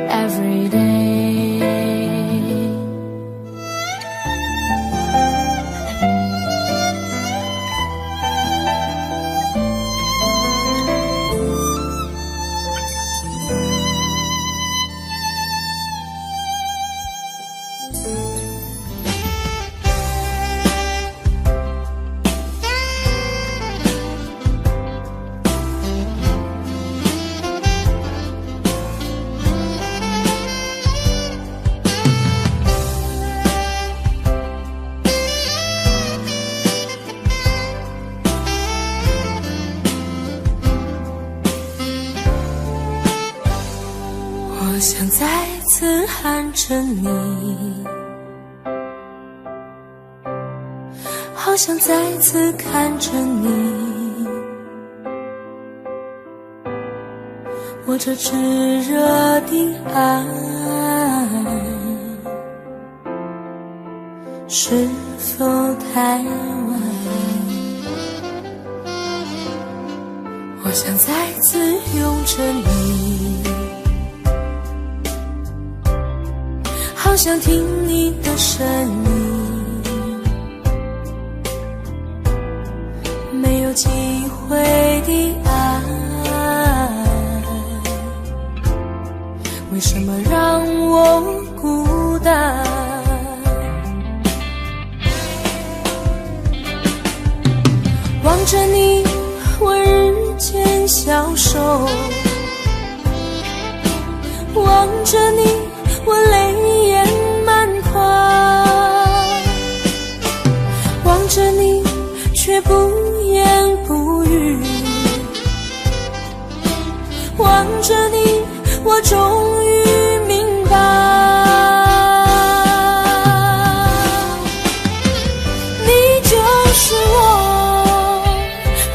every day。 我想再次喊着你，好想再次看着你，我这炙热的爱是否太晚？我想再次拥着你，好想听你的声音，没有机会的爱，为什么让我孤单？望着你，我泪眼满眶，望着你却不言不语，望着你，我终于明白，你就是我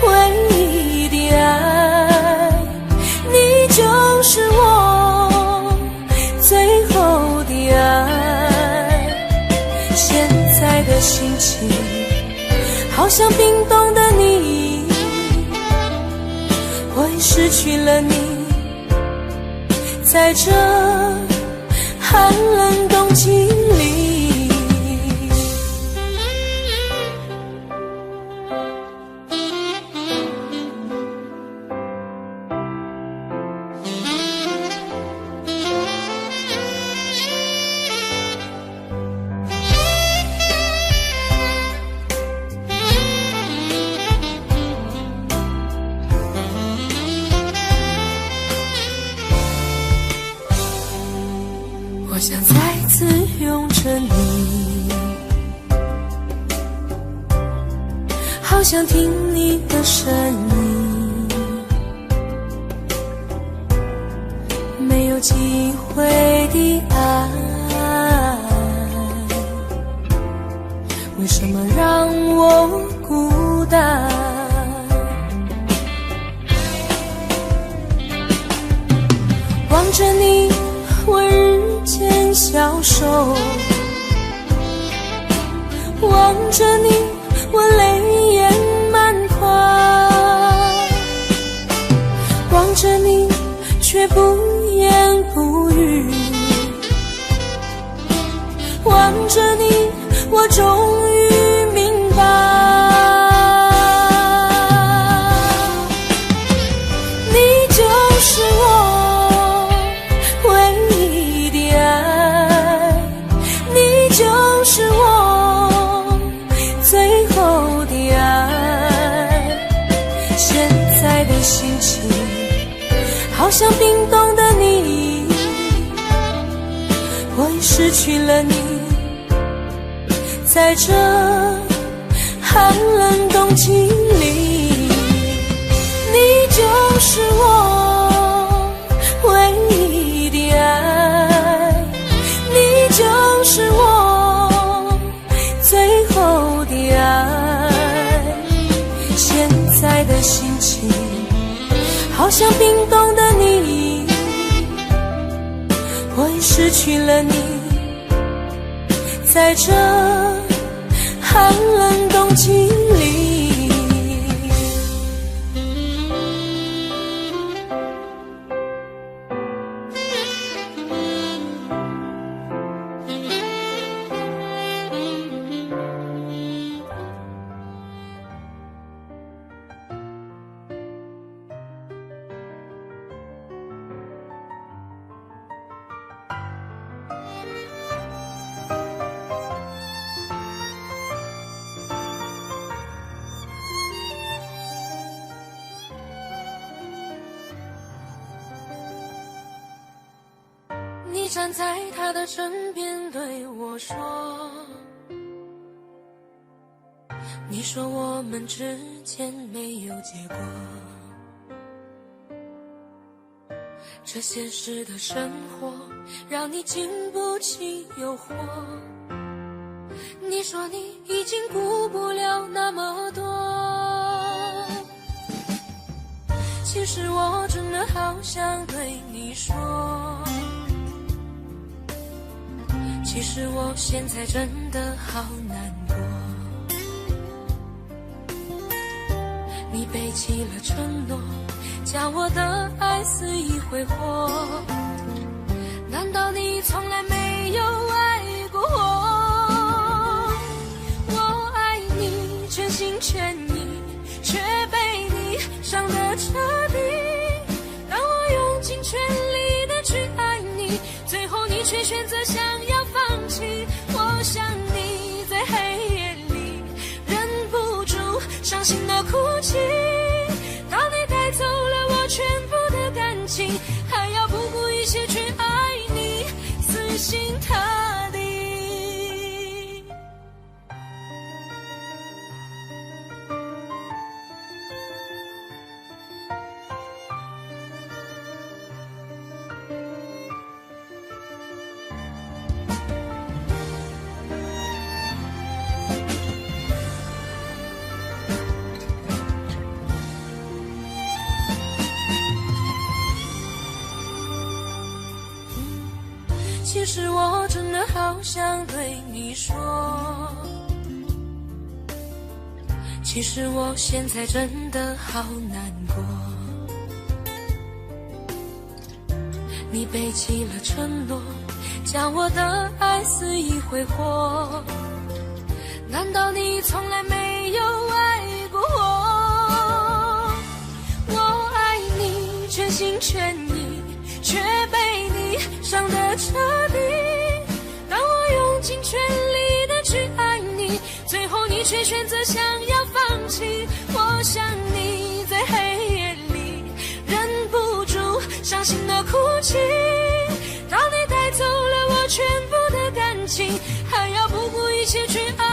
唯一的爱，你就是我最后的爱。现在的心情好像冰冻的你，我已失去了你，在这寒冷冬季里。我想再次拥着你，好想听你的声音，没有机会的爱，为什么让我孤单？望着你，我日渐消瘦，望着你，我泪眼满眶，望着你，却不言不语，望着你，我终于明白，你就是我唯一的爱，你就是我最后的爱。现在的心情好像冰冻的你，我已失去了你，在这寒冷冬季里，你就是我唯一的爱，你就是我最后的爱。现在的心情好像冰冻的你，我已失去了你，在这寒冷冬季里。你站在他的身边对我说，你说我们之间没有结果，这现实的生活让你经不起诱惑，你说你已经顾不了那么多，其实我真的好想对你说，其实我现在真的好难过，你背弃了承诺，将我的爱肆意挥霍，难道你从来没有爱过我？我爱你全心全意，却被你伤得彻底，当我用尽全力的去爱你，最后你却选择想要放弃，我想你在黑夜里忍不住伤心的哭泣，当你带走了我全部的感情，还要不顾一切去爱其实我真的好想对你说，其实我现在真的好难过。你背弃了承诺，将我的爱肆意挥霍，难道你从来没有爱过我？我爱你全心全意，却被你伤得彻底。当我用尽全力的去爱你，最后你却选择想要放弃。我想你在黑夜里忍不住伤心的哭泣，当你带走了我全部的感情，还要不顾一切去爱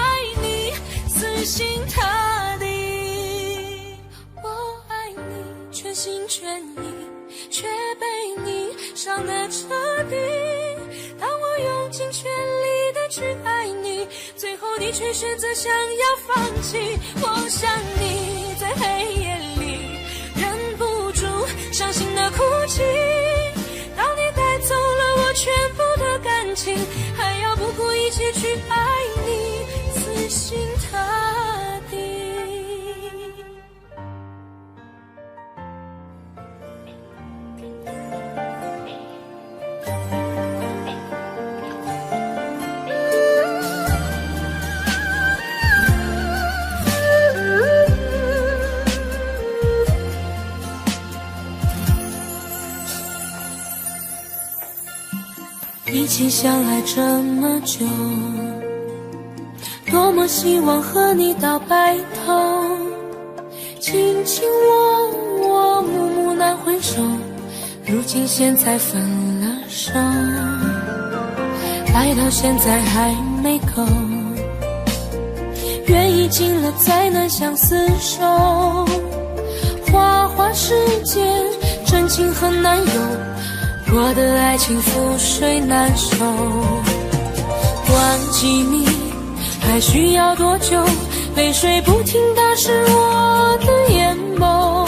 你，死心塌地。我爱你全心全意，却被你伤得彻底。当我用尽全力的去爱你，最后你却选择想要放弃。我想你在黑夜里忍不住伤心的哭泣，当你带走了我全部的感情，还要不顾一切去爱你，死心塌地。一起相爱这么久，多么希望和你到白头，卿卿我我，暮暮难回首，如今现在分了手，爱到现在还没够，缘已尽了再难相厮守，花花世间真情很难有，我的爱情覆水难收。忘记你还需要多久？泪水不停打湿我的眼眸，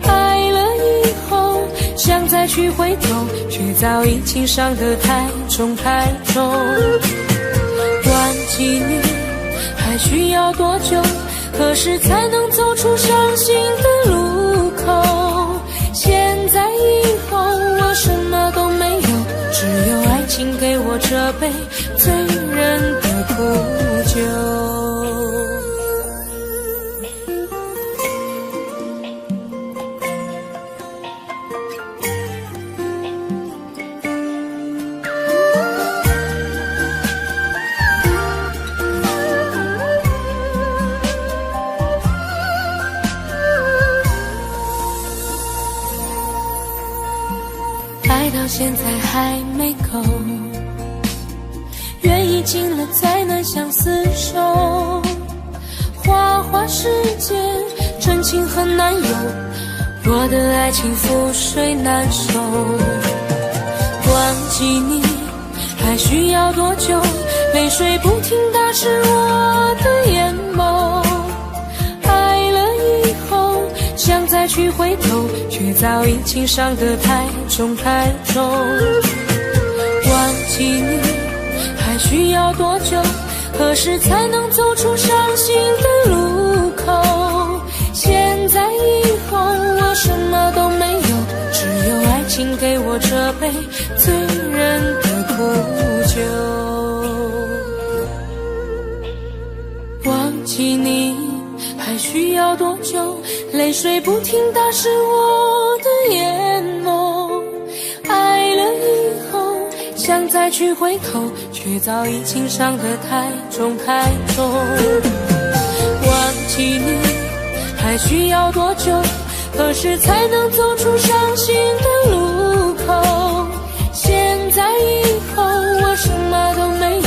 爱了以后想再去回头，却早已经伤得太重太重。忘记你还需要多久？何时才能走出伤心的路口？现在以后我什么都没有，只有爱情给我这杯醉人的苦酒。爱到现在还没够，缘已尽了再难相厮守，花花世间真情很难有，我的爱情覆水难收。忘记你还需要多久？泪水不停打湿我的眼眸，爱了以后想再去回头，却早已经伤得太重太重。忘记你还需要多久？何时才能走出伤心的路口？现在以后我什么都没有，只有爱情给我这杯醉人的苦酒。忘记你还需要多久？泪水不停打湿我的眼眸，爱了以后想再去回头，却早已经伤得太重太重。忘记你还需要多久？何时才能走出伤心的路口？现在以后我什么都没有，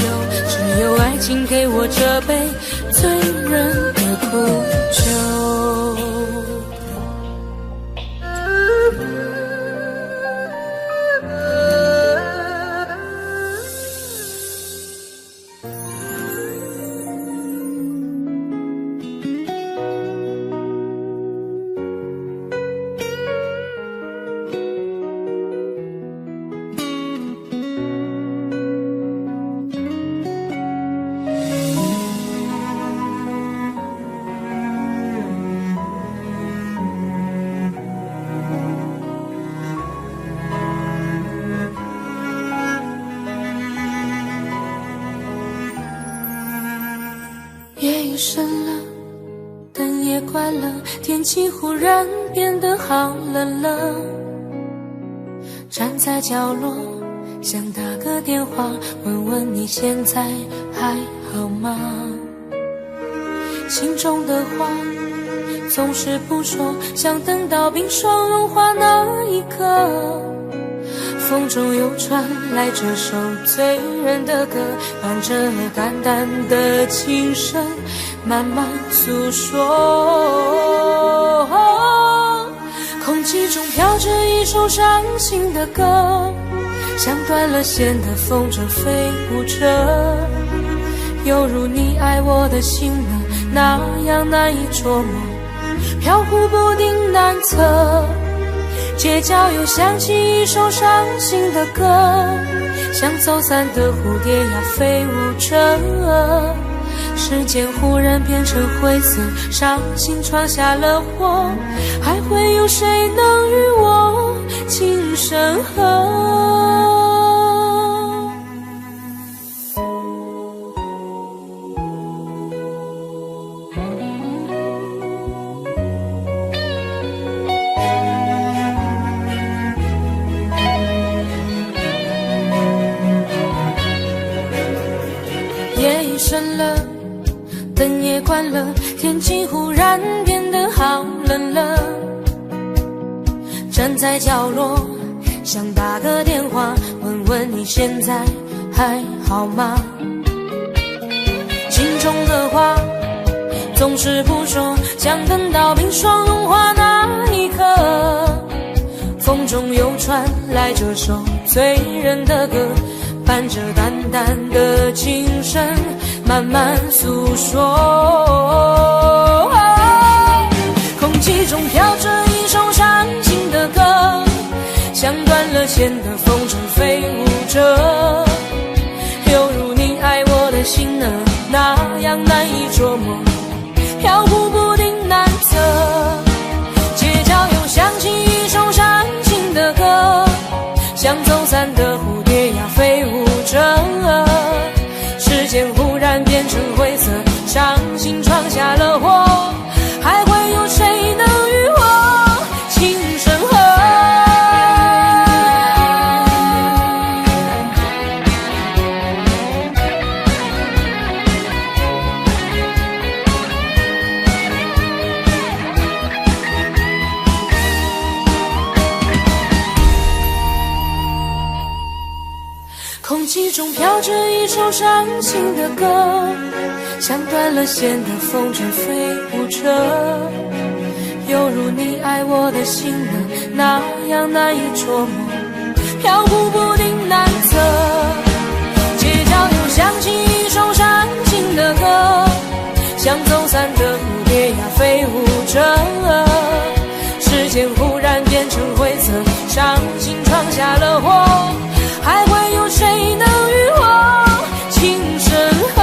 只有爱情给我这杯醉人的苦酒。夜已深了，灯也关了，天气忽然变得好冷了。站在角落，想打个电话，问问你现在还好吗？心中的话总是不说，想等到冰霜融化那一刻。风中又传来这首醉人的歌，伴着淡淡的琴声，慢慢诉说。空气中飘着一首伤心的歌，像断了线的风筝飞舞着，犹如你爱我的心呢，那样难以捉摸，飘忽不定难测。街角又响起一首伤心的歌，像走散的蝴蝶呀飞舞着，时间忽然变成灰色，伤心闯下了祸，还会有谁能与我情深合？夜已深了，灯也关了，天气忽然变得好冷了。站在角落，想打个电话，问问你现在还好吗？心中的话总是不说，想等到冰霜融化那一刻。风中又传来这首醉人的歌，伴着淡淡的琴声，慢慢诉说。空气中飘着一首伤心的歌，像断了线的风筝飞舞着，犹如你爱我的心呢，那样难以捉摸，飘忽不定难测。街角又响起一首伤心的歌，像走散的蝴蝶呀飞舞着，时间忽然变成灰色，伤心闯下了祸，还会有谁能与我情深合？空气中飘着一首伤心的歌，像断了线的风筝飞舞着，犹如你爱我的心呢，那样难以捉摸，飘忽不定难测。街角又响起一首伤心的歌，像走散的蝴蝶呀飞舞着，时间忽然变成灰色，伤心闯下了祸，还会有谁能与我情深合？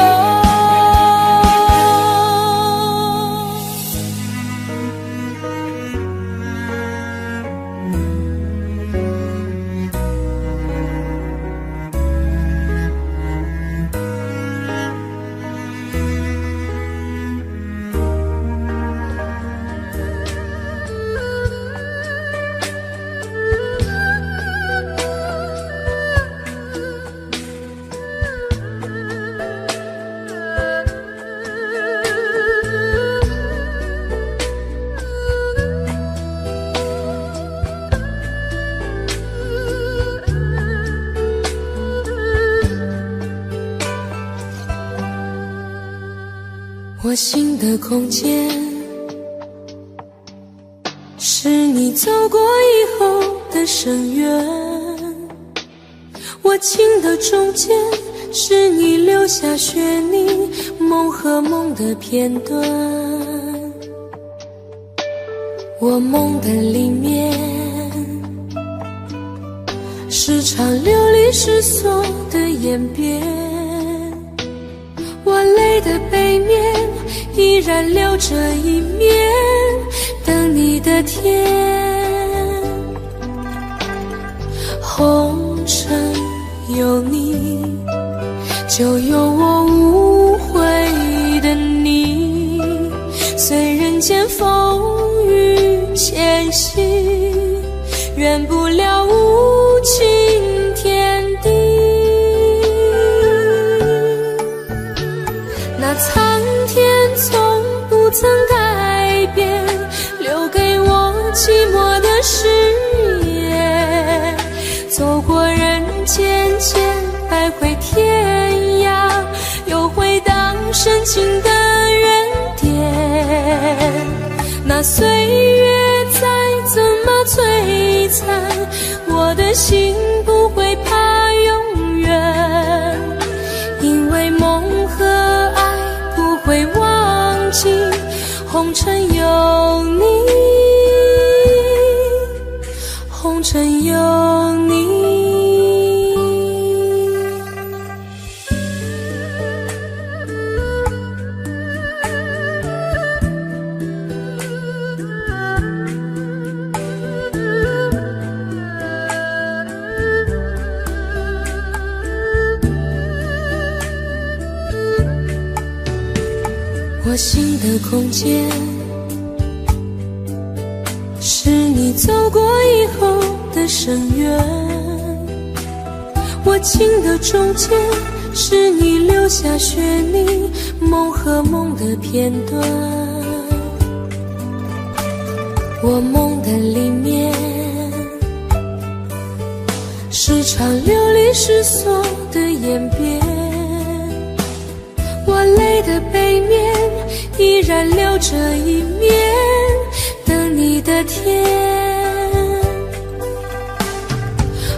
我心的空间，是你走过以后的深渊；我情的中间，是你留下悬念，梦和梦的片段。我梦的里面，是场流离失所的演变。我泪的背面依然留着一面，等你的天。红尘有你，就有我无悔的你。那苍天从不曾改变，留给我寂寞的誓言。走过人间千百回天涯，又回到深情的原点。那岁月再怎么摧残，我的心不会怕永远，因为梦和爱不会忘记，红尘有你，红尘有你。我心的空间，是你走过以后的深渊；我情的中间，是你留下血泥梦和梦的片段。我梦的里面，是场流离失所的演变。我泪的背面，依然留着一面等你的天。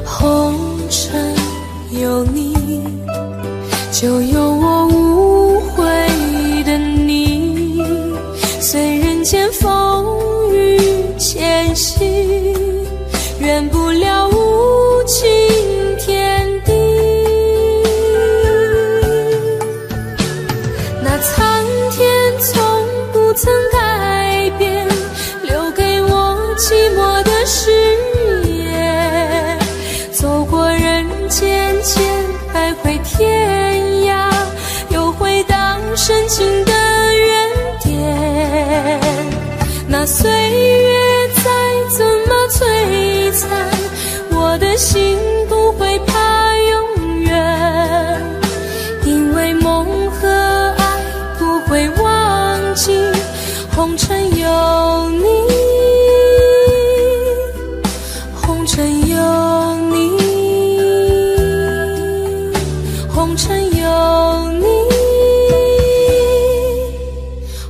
红尘有你，就有我无悔的你。虽人间风雨前行，圆不了无情天地。那苍天从不曾改变，留给我寂寞的誓言。走过人间千百回天涯，又回到深情的原点。那岁月再怎么摧残，我的心不会怕永远，因为梦和爱不会忘记，红尘有你，红尘有你，红尘有你，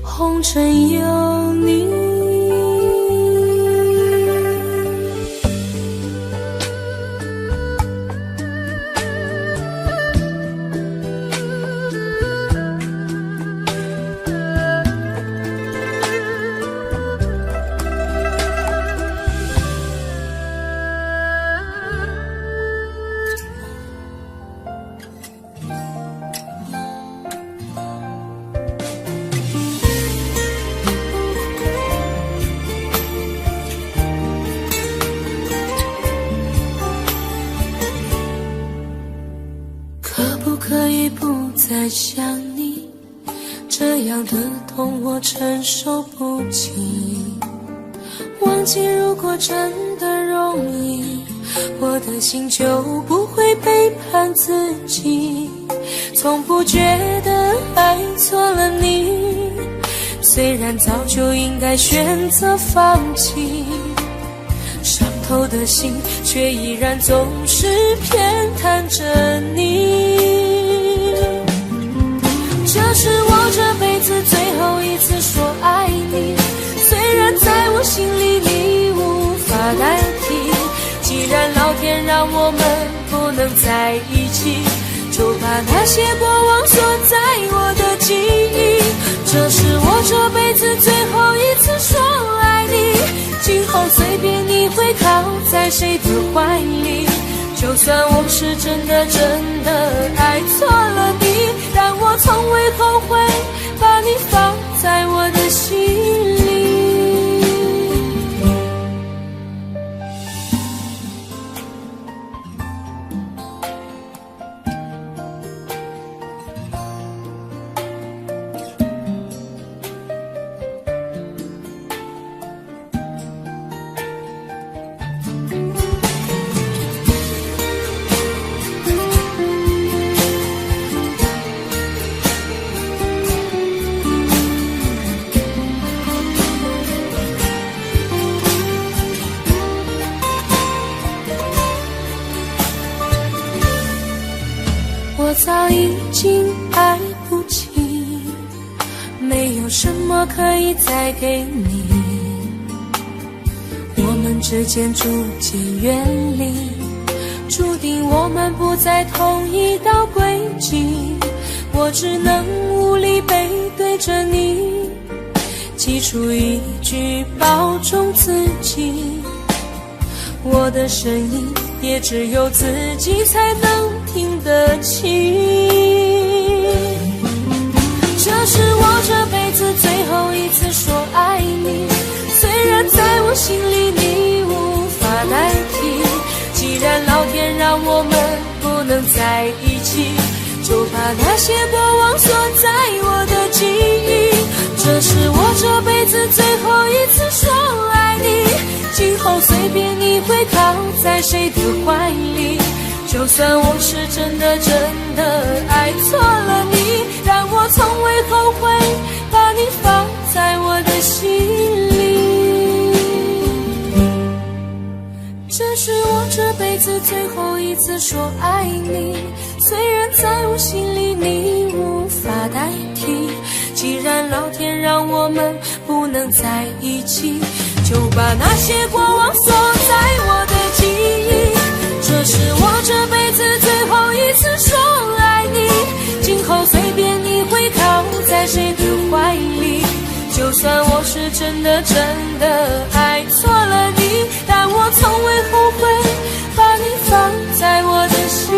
红尘有你。可以不再想你，这样的痛我承受不起。忘记如果真的容易，我的心就不会背叛自己。从不觉得爱错了你，虽然早就应该选择放弃，伤透的心却依然总是偏袒着你。这是我这辈子最后一次说爱你，虽然在我心里你无法代替。既然老天让我们不能在一起，就把那些过往锁在我的记忆。这是我这辈子最后一次说爱你，今后随便你会靠在谁的怀里。就算我是真的爱错了你，但我从未后悔把你放在我的心里。有什么可以再给你，我们之间逐渐远离，注定我们不在同一道轨迹，我只能无力背对着你，挤出一句保重自己，我的声音也只有自己才能听得清。这是我这辈子最后一次说爱你，虽然在我心里你无法代替，既然老天让我们不能在一起，就把那些过往锁在我的记忆。这是我这辈子最后一次说爱你，今后随便你会靠在谁的怀里，就算我是真的爱错了你，但我从未后悔把你放在我的心里。这是我这辈子最后一次说爱你，虽然在我心里你无法代替，既然老天让我们不能在一起，就把那些过往锁在我的记忆。这是我这辈子最后一次说爱你，今后随便你会靠在谁的怀里，就算我是真的爱错了你，但我从未后悔把你放在我的心里。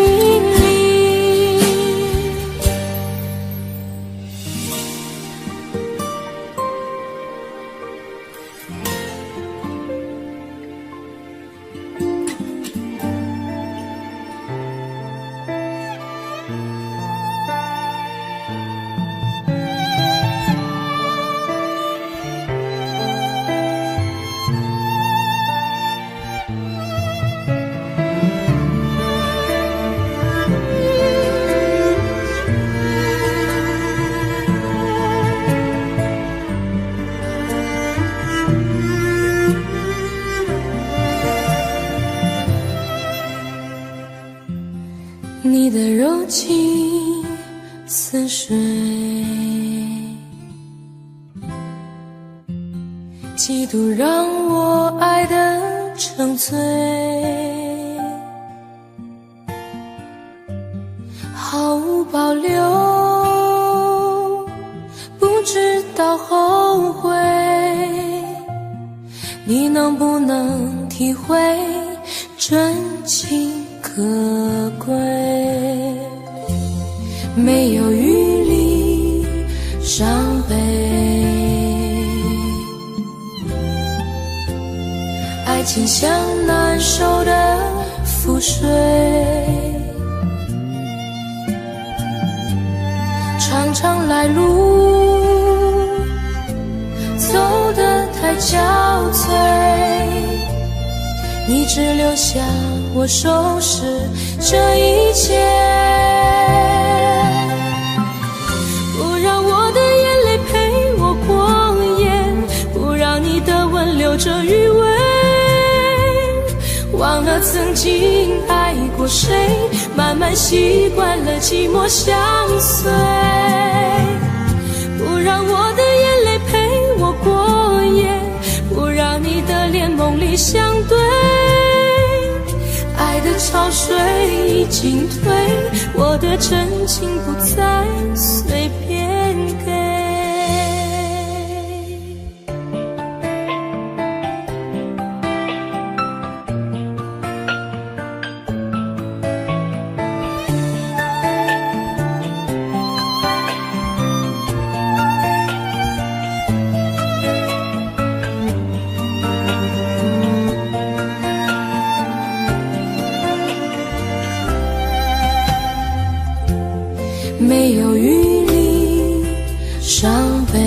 你的柔情似水，嫉妒让我爱得沉醉，毫无保留，不知道后悔，你能不能体会真情可贵？没有余力伤悲，爱情像难收的覆水，常常来路走得太憔悴，你只留下我收拾这一切，不让我的眼泪陪我过夜，不让你的吻留着余味，忘了曾经爱过谁，慢慢习惯了寂寞相随，不让我的眼泪陪我过夜，不让你的脸梦里相对，爱的潮水已经退，我的真情不再随便给。没有余力伤悲，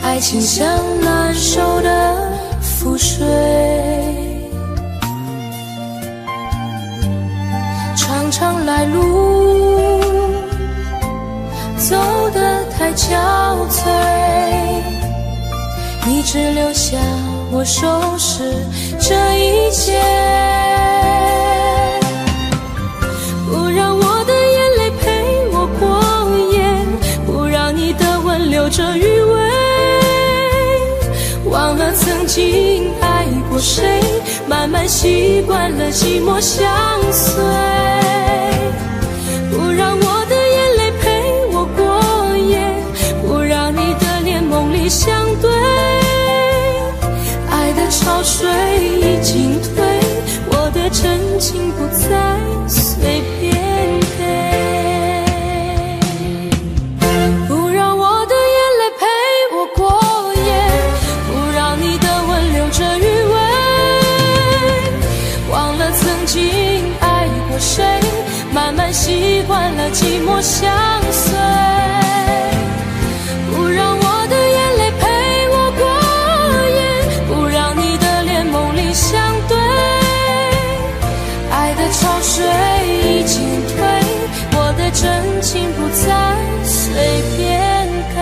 爱情像难收的覆水，常常来路走得太憔悴，你只留下我收拾这一切，不让我的眼泪陪我着余味，忘了曾经爱过谁，慢慢习惯了寂寞相随，不让我的眼泪陪我过夜，不让你的脸梦里相对，爱的潮水已经退，我的真情不再随便给，不让我的眼泪陪我过夜，不让你的吻留着余味，忘了曾经爱过谁，慢慢习惯了寂寞相随，不让我的眼泪陪我过夜，不让你的脸梦里相对，爱的潮水已经退，我的真情不再随便给。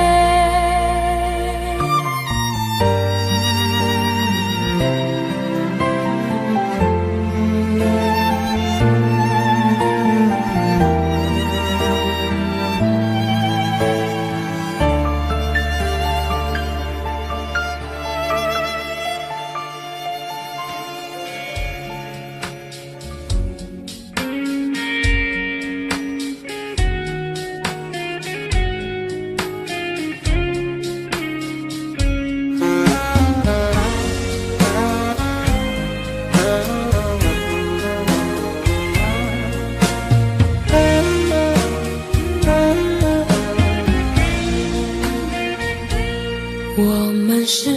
我们是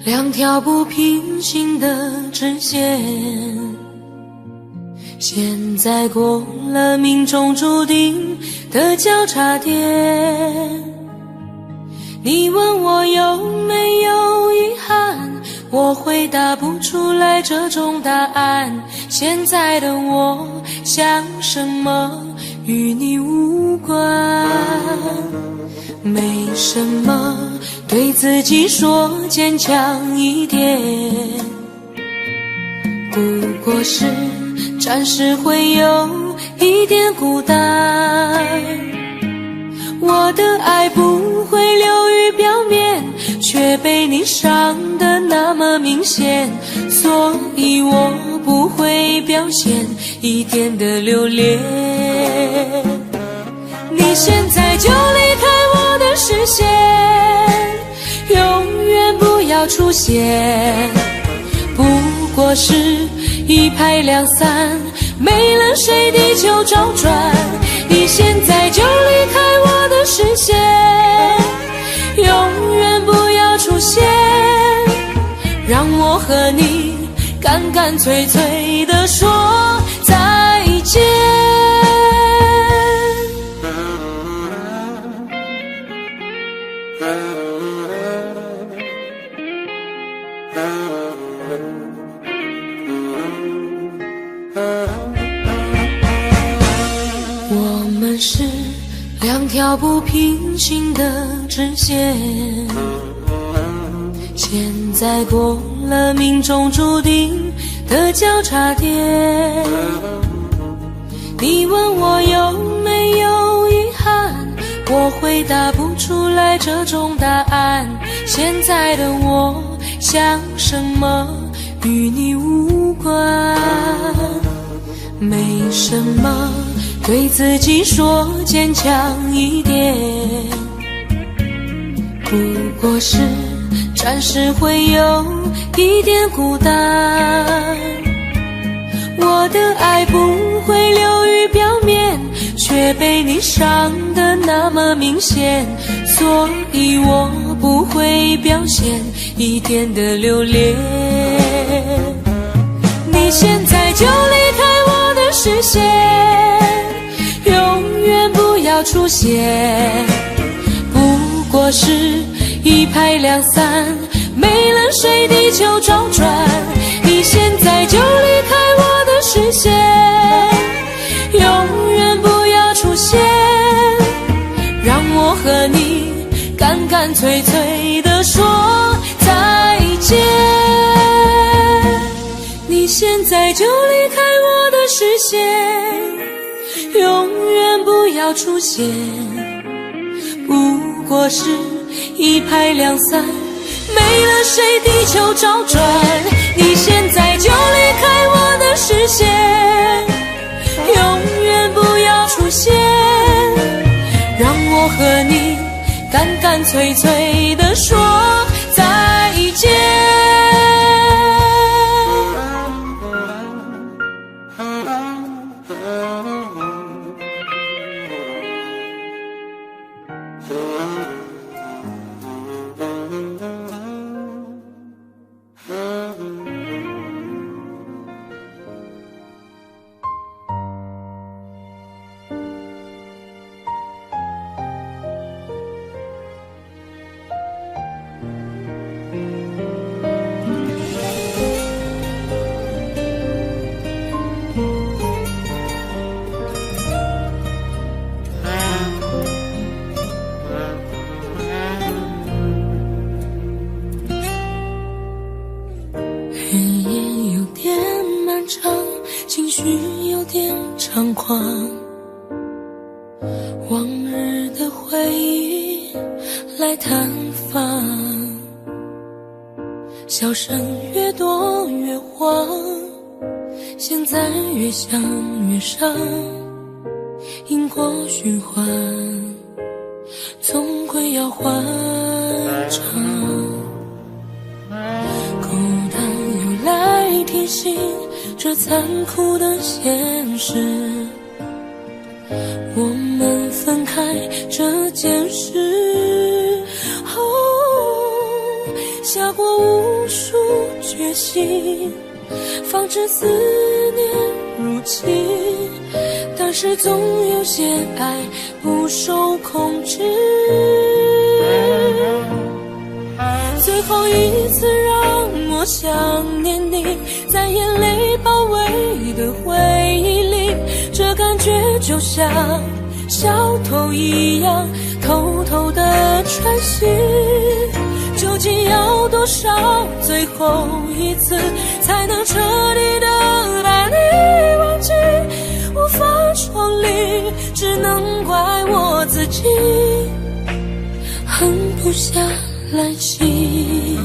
两条不平行的直线，现在过了命中注定的交叉点。你问我有没有遗憾，我回答不出来这种答案。现在的我想什么与你无关，没什么，对自己说坚强一点，不过是暂时会有一点孤单。我的爱不会流于表面，却被你伤得那么明显，所以我不会表现一点的留恋。你现在就离开我的视线，永远不要出现，不过是一拍两散，没了谁地球找转。你现在就离开我的视线，永远不要出现，让我和你干干脆脆地说再见。我们是两条不平行的直线，现在过了命中注定的交叉点。你问我有没有遗憾，我回答不出来这种答案。现在的我想什么与你无关，没什么，对自己说坚强一点，不过是暂时会有一点孤单。我的爱不会流于表面，却被你伤得那么明显，所以我不会表现一点的留恋。你现在就离开我的视线，永远不要出现，不过是一拍两散，没了谁地球找转。你现在就离开我的视线，永远不要出现，让我和你干干脆脆地说再见。你现在就离开我的视线，永远不要出现，不过是一拍两散，没了谁地球照转。你现在就离开我的视线，永远不要出现，让我和你干干脆脆地说再见。日夜有点漫长，情绪有点猖狂，往日的回忆来探访，笑声越多越慌，现在越想越伤，因果循环总归要还账。孤单又来提醒这残酷的现实，我们分开这件事，下过无数决心，防止思念入侵，但是总有些爱不受控制。最后一次让我想念你，在眼泪包围的回忆里，这感觉就像小偷一样偷偷的穿行。究竟要多少最后一次才能彻底的把你忘记？无法重离，只能怪我自己狠不下来心。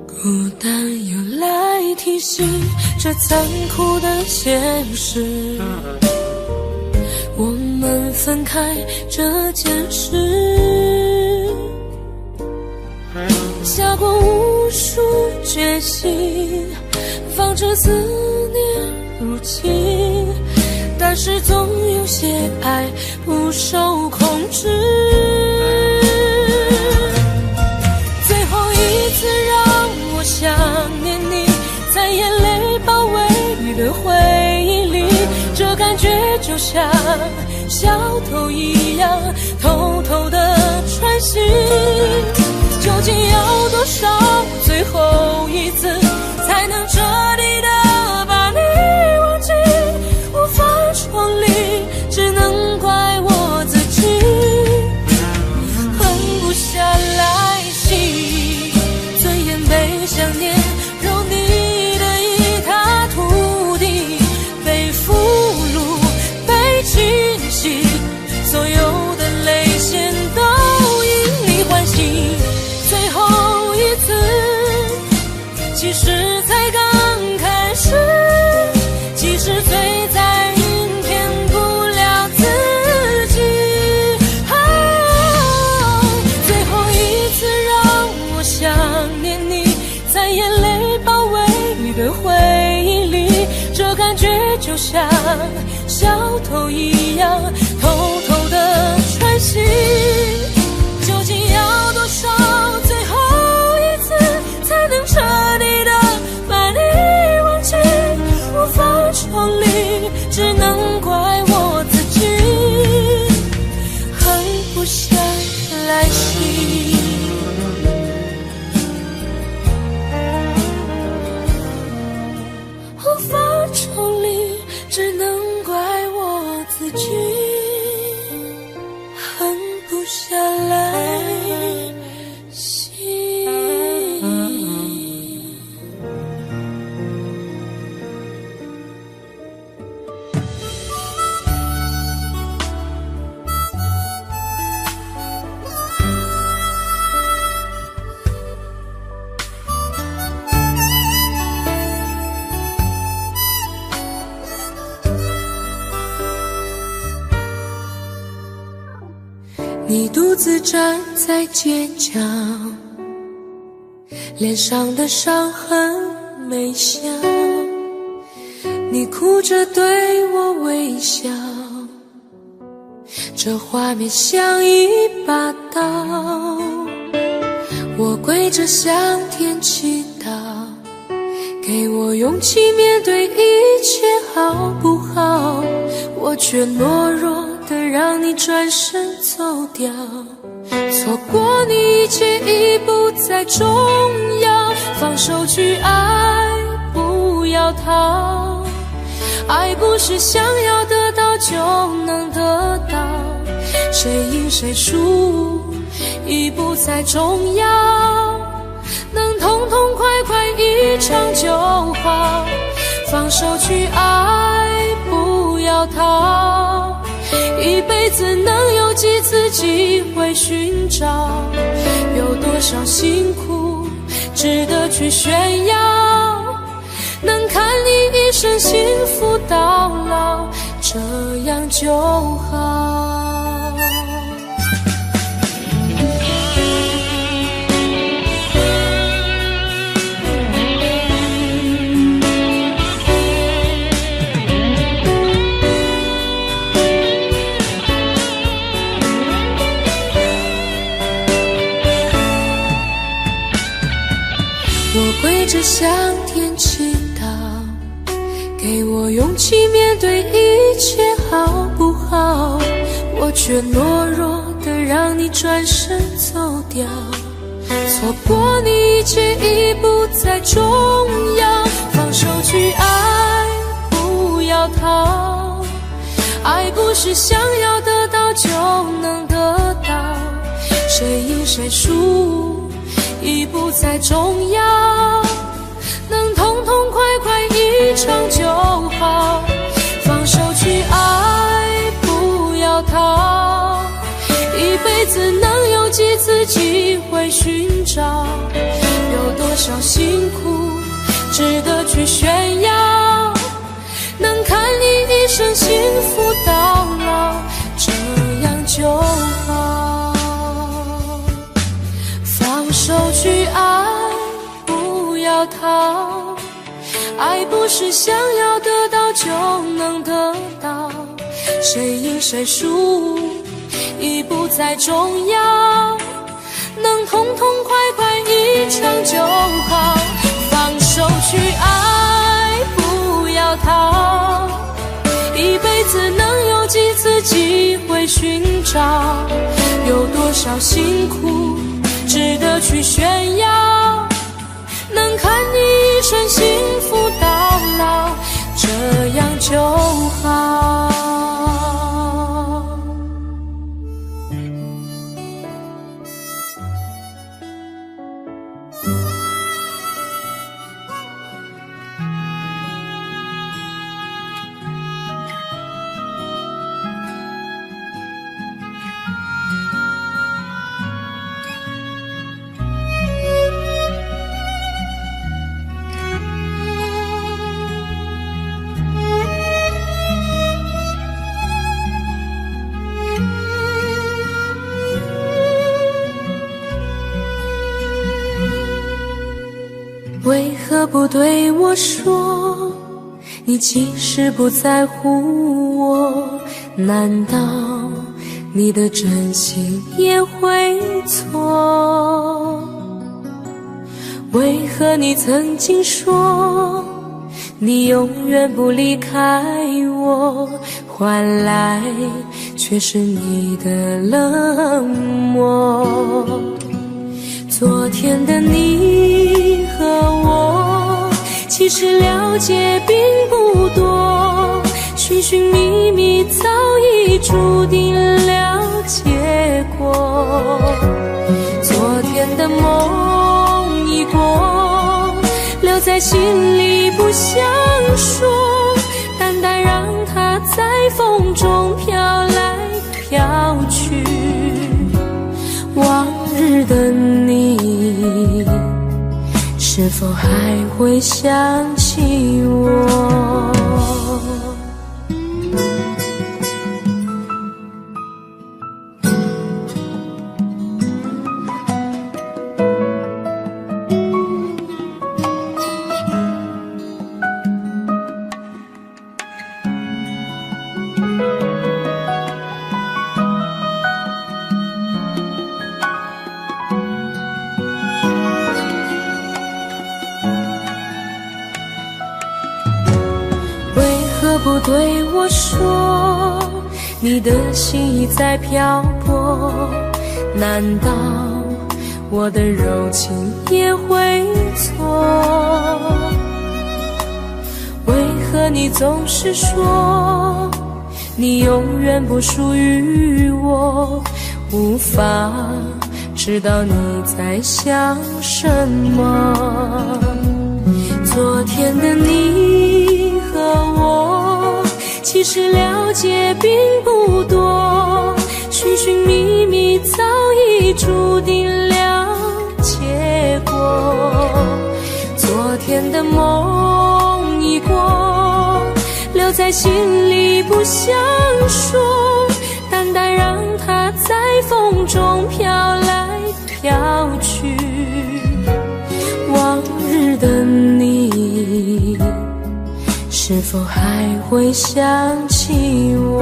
孤单又来提醒这残酷的现实，我们分开这件事，下过无数决心，防止思念入侵，但是总有些爱不受控制。最后一次让我想念你，在眼泪包围的回忆里，这感觉就像小偷一样偷偷的穿行。究竟要多少最后一次才能彻底的把你忘记？无法重离，只能怪我自己狠不下来心。尊严被想念揉泥的一塌涂地，被俘虏被清洗，所有的泪腺都因你唤醒。最后一次其实才刚开始，即使醉在晕骗不了自己。最后一次让我想念你，在眼泪包围的回忆里，这感觉就像小偷一样偷偷的穿行。究竟要多少最后一次才能彻底的把你忘记？无法重离，只能怪我自己狠不下来心。无法重离，只能怪我自己狠不下来。你独自站在街角，脸上的伤痕没消，你哭着对我微笑，这画面像一把刀，我跪着向天祈祷，给我勇气面对一切好不好，我却懦弱的让你转身走掉，错过你一切已不再重要，放手去爱，不要逃，爱不是想要得到就能得到，谁赢谁输已不再重要，能痛痛快快一场就好，放手去爱，不要逃，一辈子能有几次机会寻找，有多少辛苦值得去炫耀，能看你一生幸福到老，这样就好。我跪着向天祈祷，给我勇气面对一切好不好，我却懦弱的让你转身走掉，错过你一切已不再重要，放手去爱，不要逃，爱不是想要得到就能得到，谁赢谁输已不再重要，能痛痛快快一场就好，放手去爱，不要逃，一辈子能有几次机会寻找，有多少辛苦值得去炫耀，能看你一生幸福到老，这样就好，放手去爱，不要逃，爱不是想要得到就能得到，谁赢谁输已不再重要，能痛痛快快一场就好，放手去爱，不要逃，一辈子能有几次机会寻找，有多少辛苦值得去炫耀，能看你一生幸福到老，这样就好。为何不对我说，你其实不在乎我，难道你的真心也会错？为何你曾经说你永远不离开我，换来却是你的冷漠？昨天的你和我其实了解并不多，寻寻觅觅早已注定了结果。昨天的梦已过，留在心里不想说，淡淡让它在风中飘来飘去。往日的你，是否还会想起我？不对我说，你的心已在漂泊，难道我的柔情也会错？为何你总是说你永远不属于我，无法知道你在想什么？昨天的你和我其实了解并不多，寻寻觅觅早已注定了结果。昨天的梦已过，留在心里不想说，淡淡让它在风中飘来飘去。往日的你，是否还会想起我？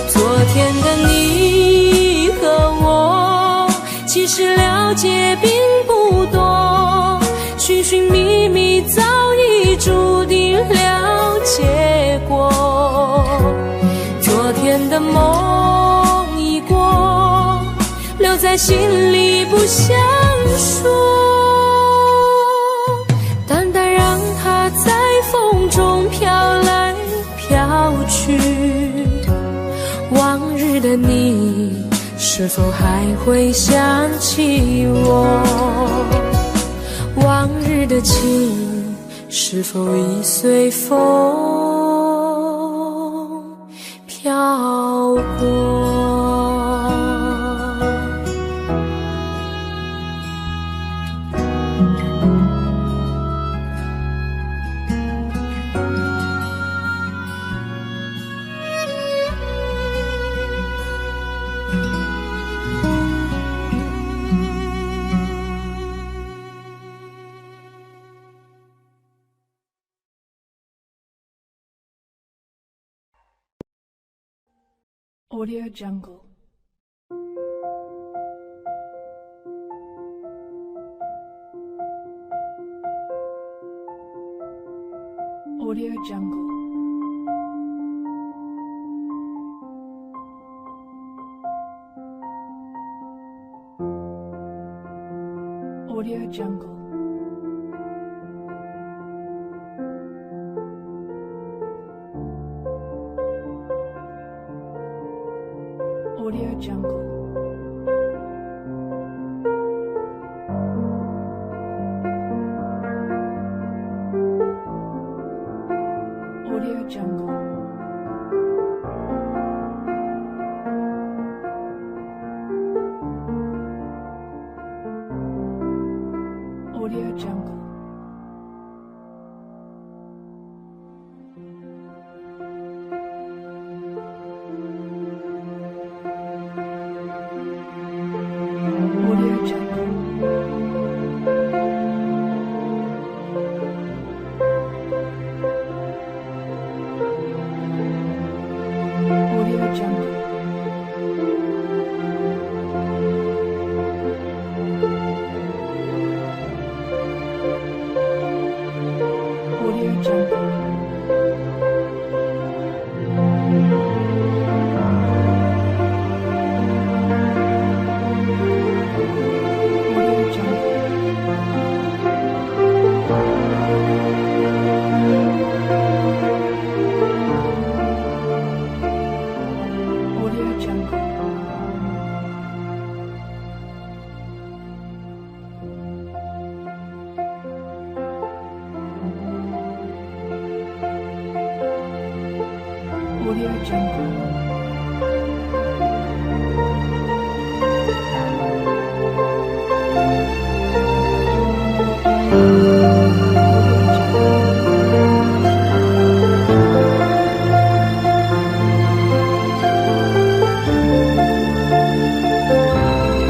昨天的你和我其实了解并不多，寻寻觅觅早已注定了结果。昨天的梦已过，留在心里不想说，淡淡让它在风中飘来飘去。往日的你，是否还会想起我？往日的情，是否已随风飘过？Audio Jungle. Audio Jungle. Audio Jungle. Audio Jungle. Audio Jungle. Audio Jungle. Audio Jungle.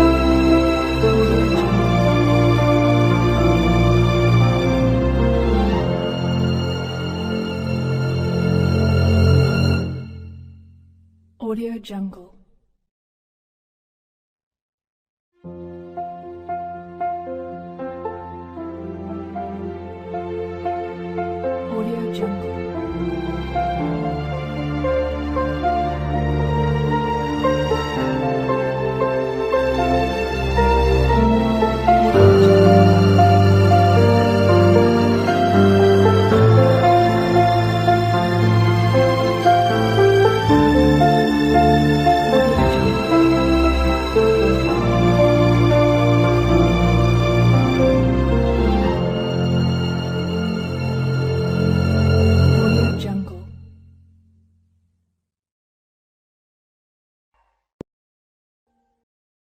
Audio Jungle. Audio Jungle.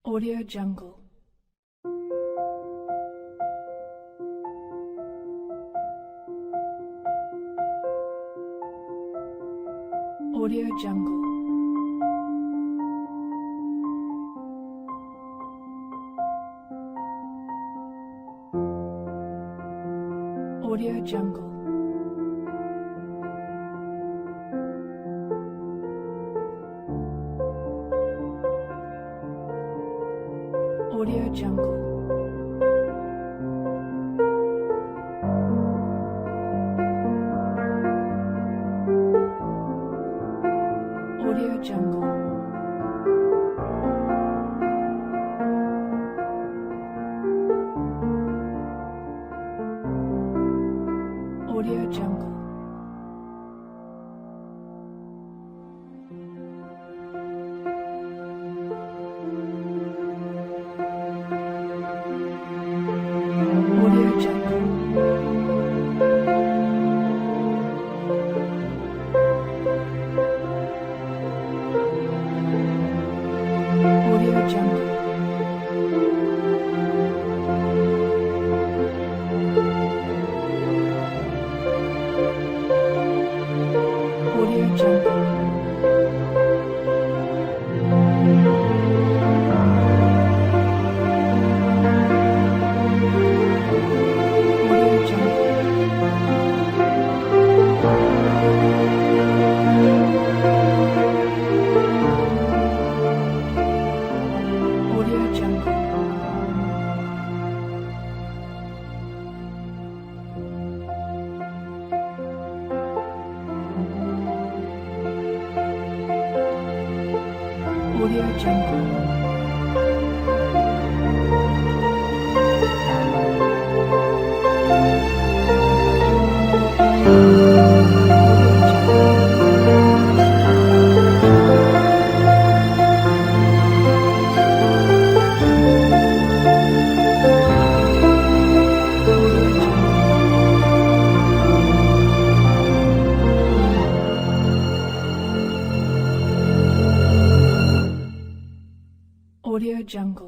Audio Jungle. Audio Jungle. Audio Jungle. Audio Jungle. Audio Jungle. Audio Jungle. Audio Jungle. Audio Jungle. Audio Jungle. Audio Jungle. Audio Jungle. Audio Jungle. Audio Jungle.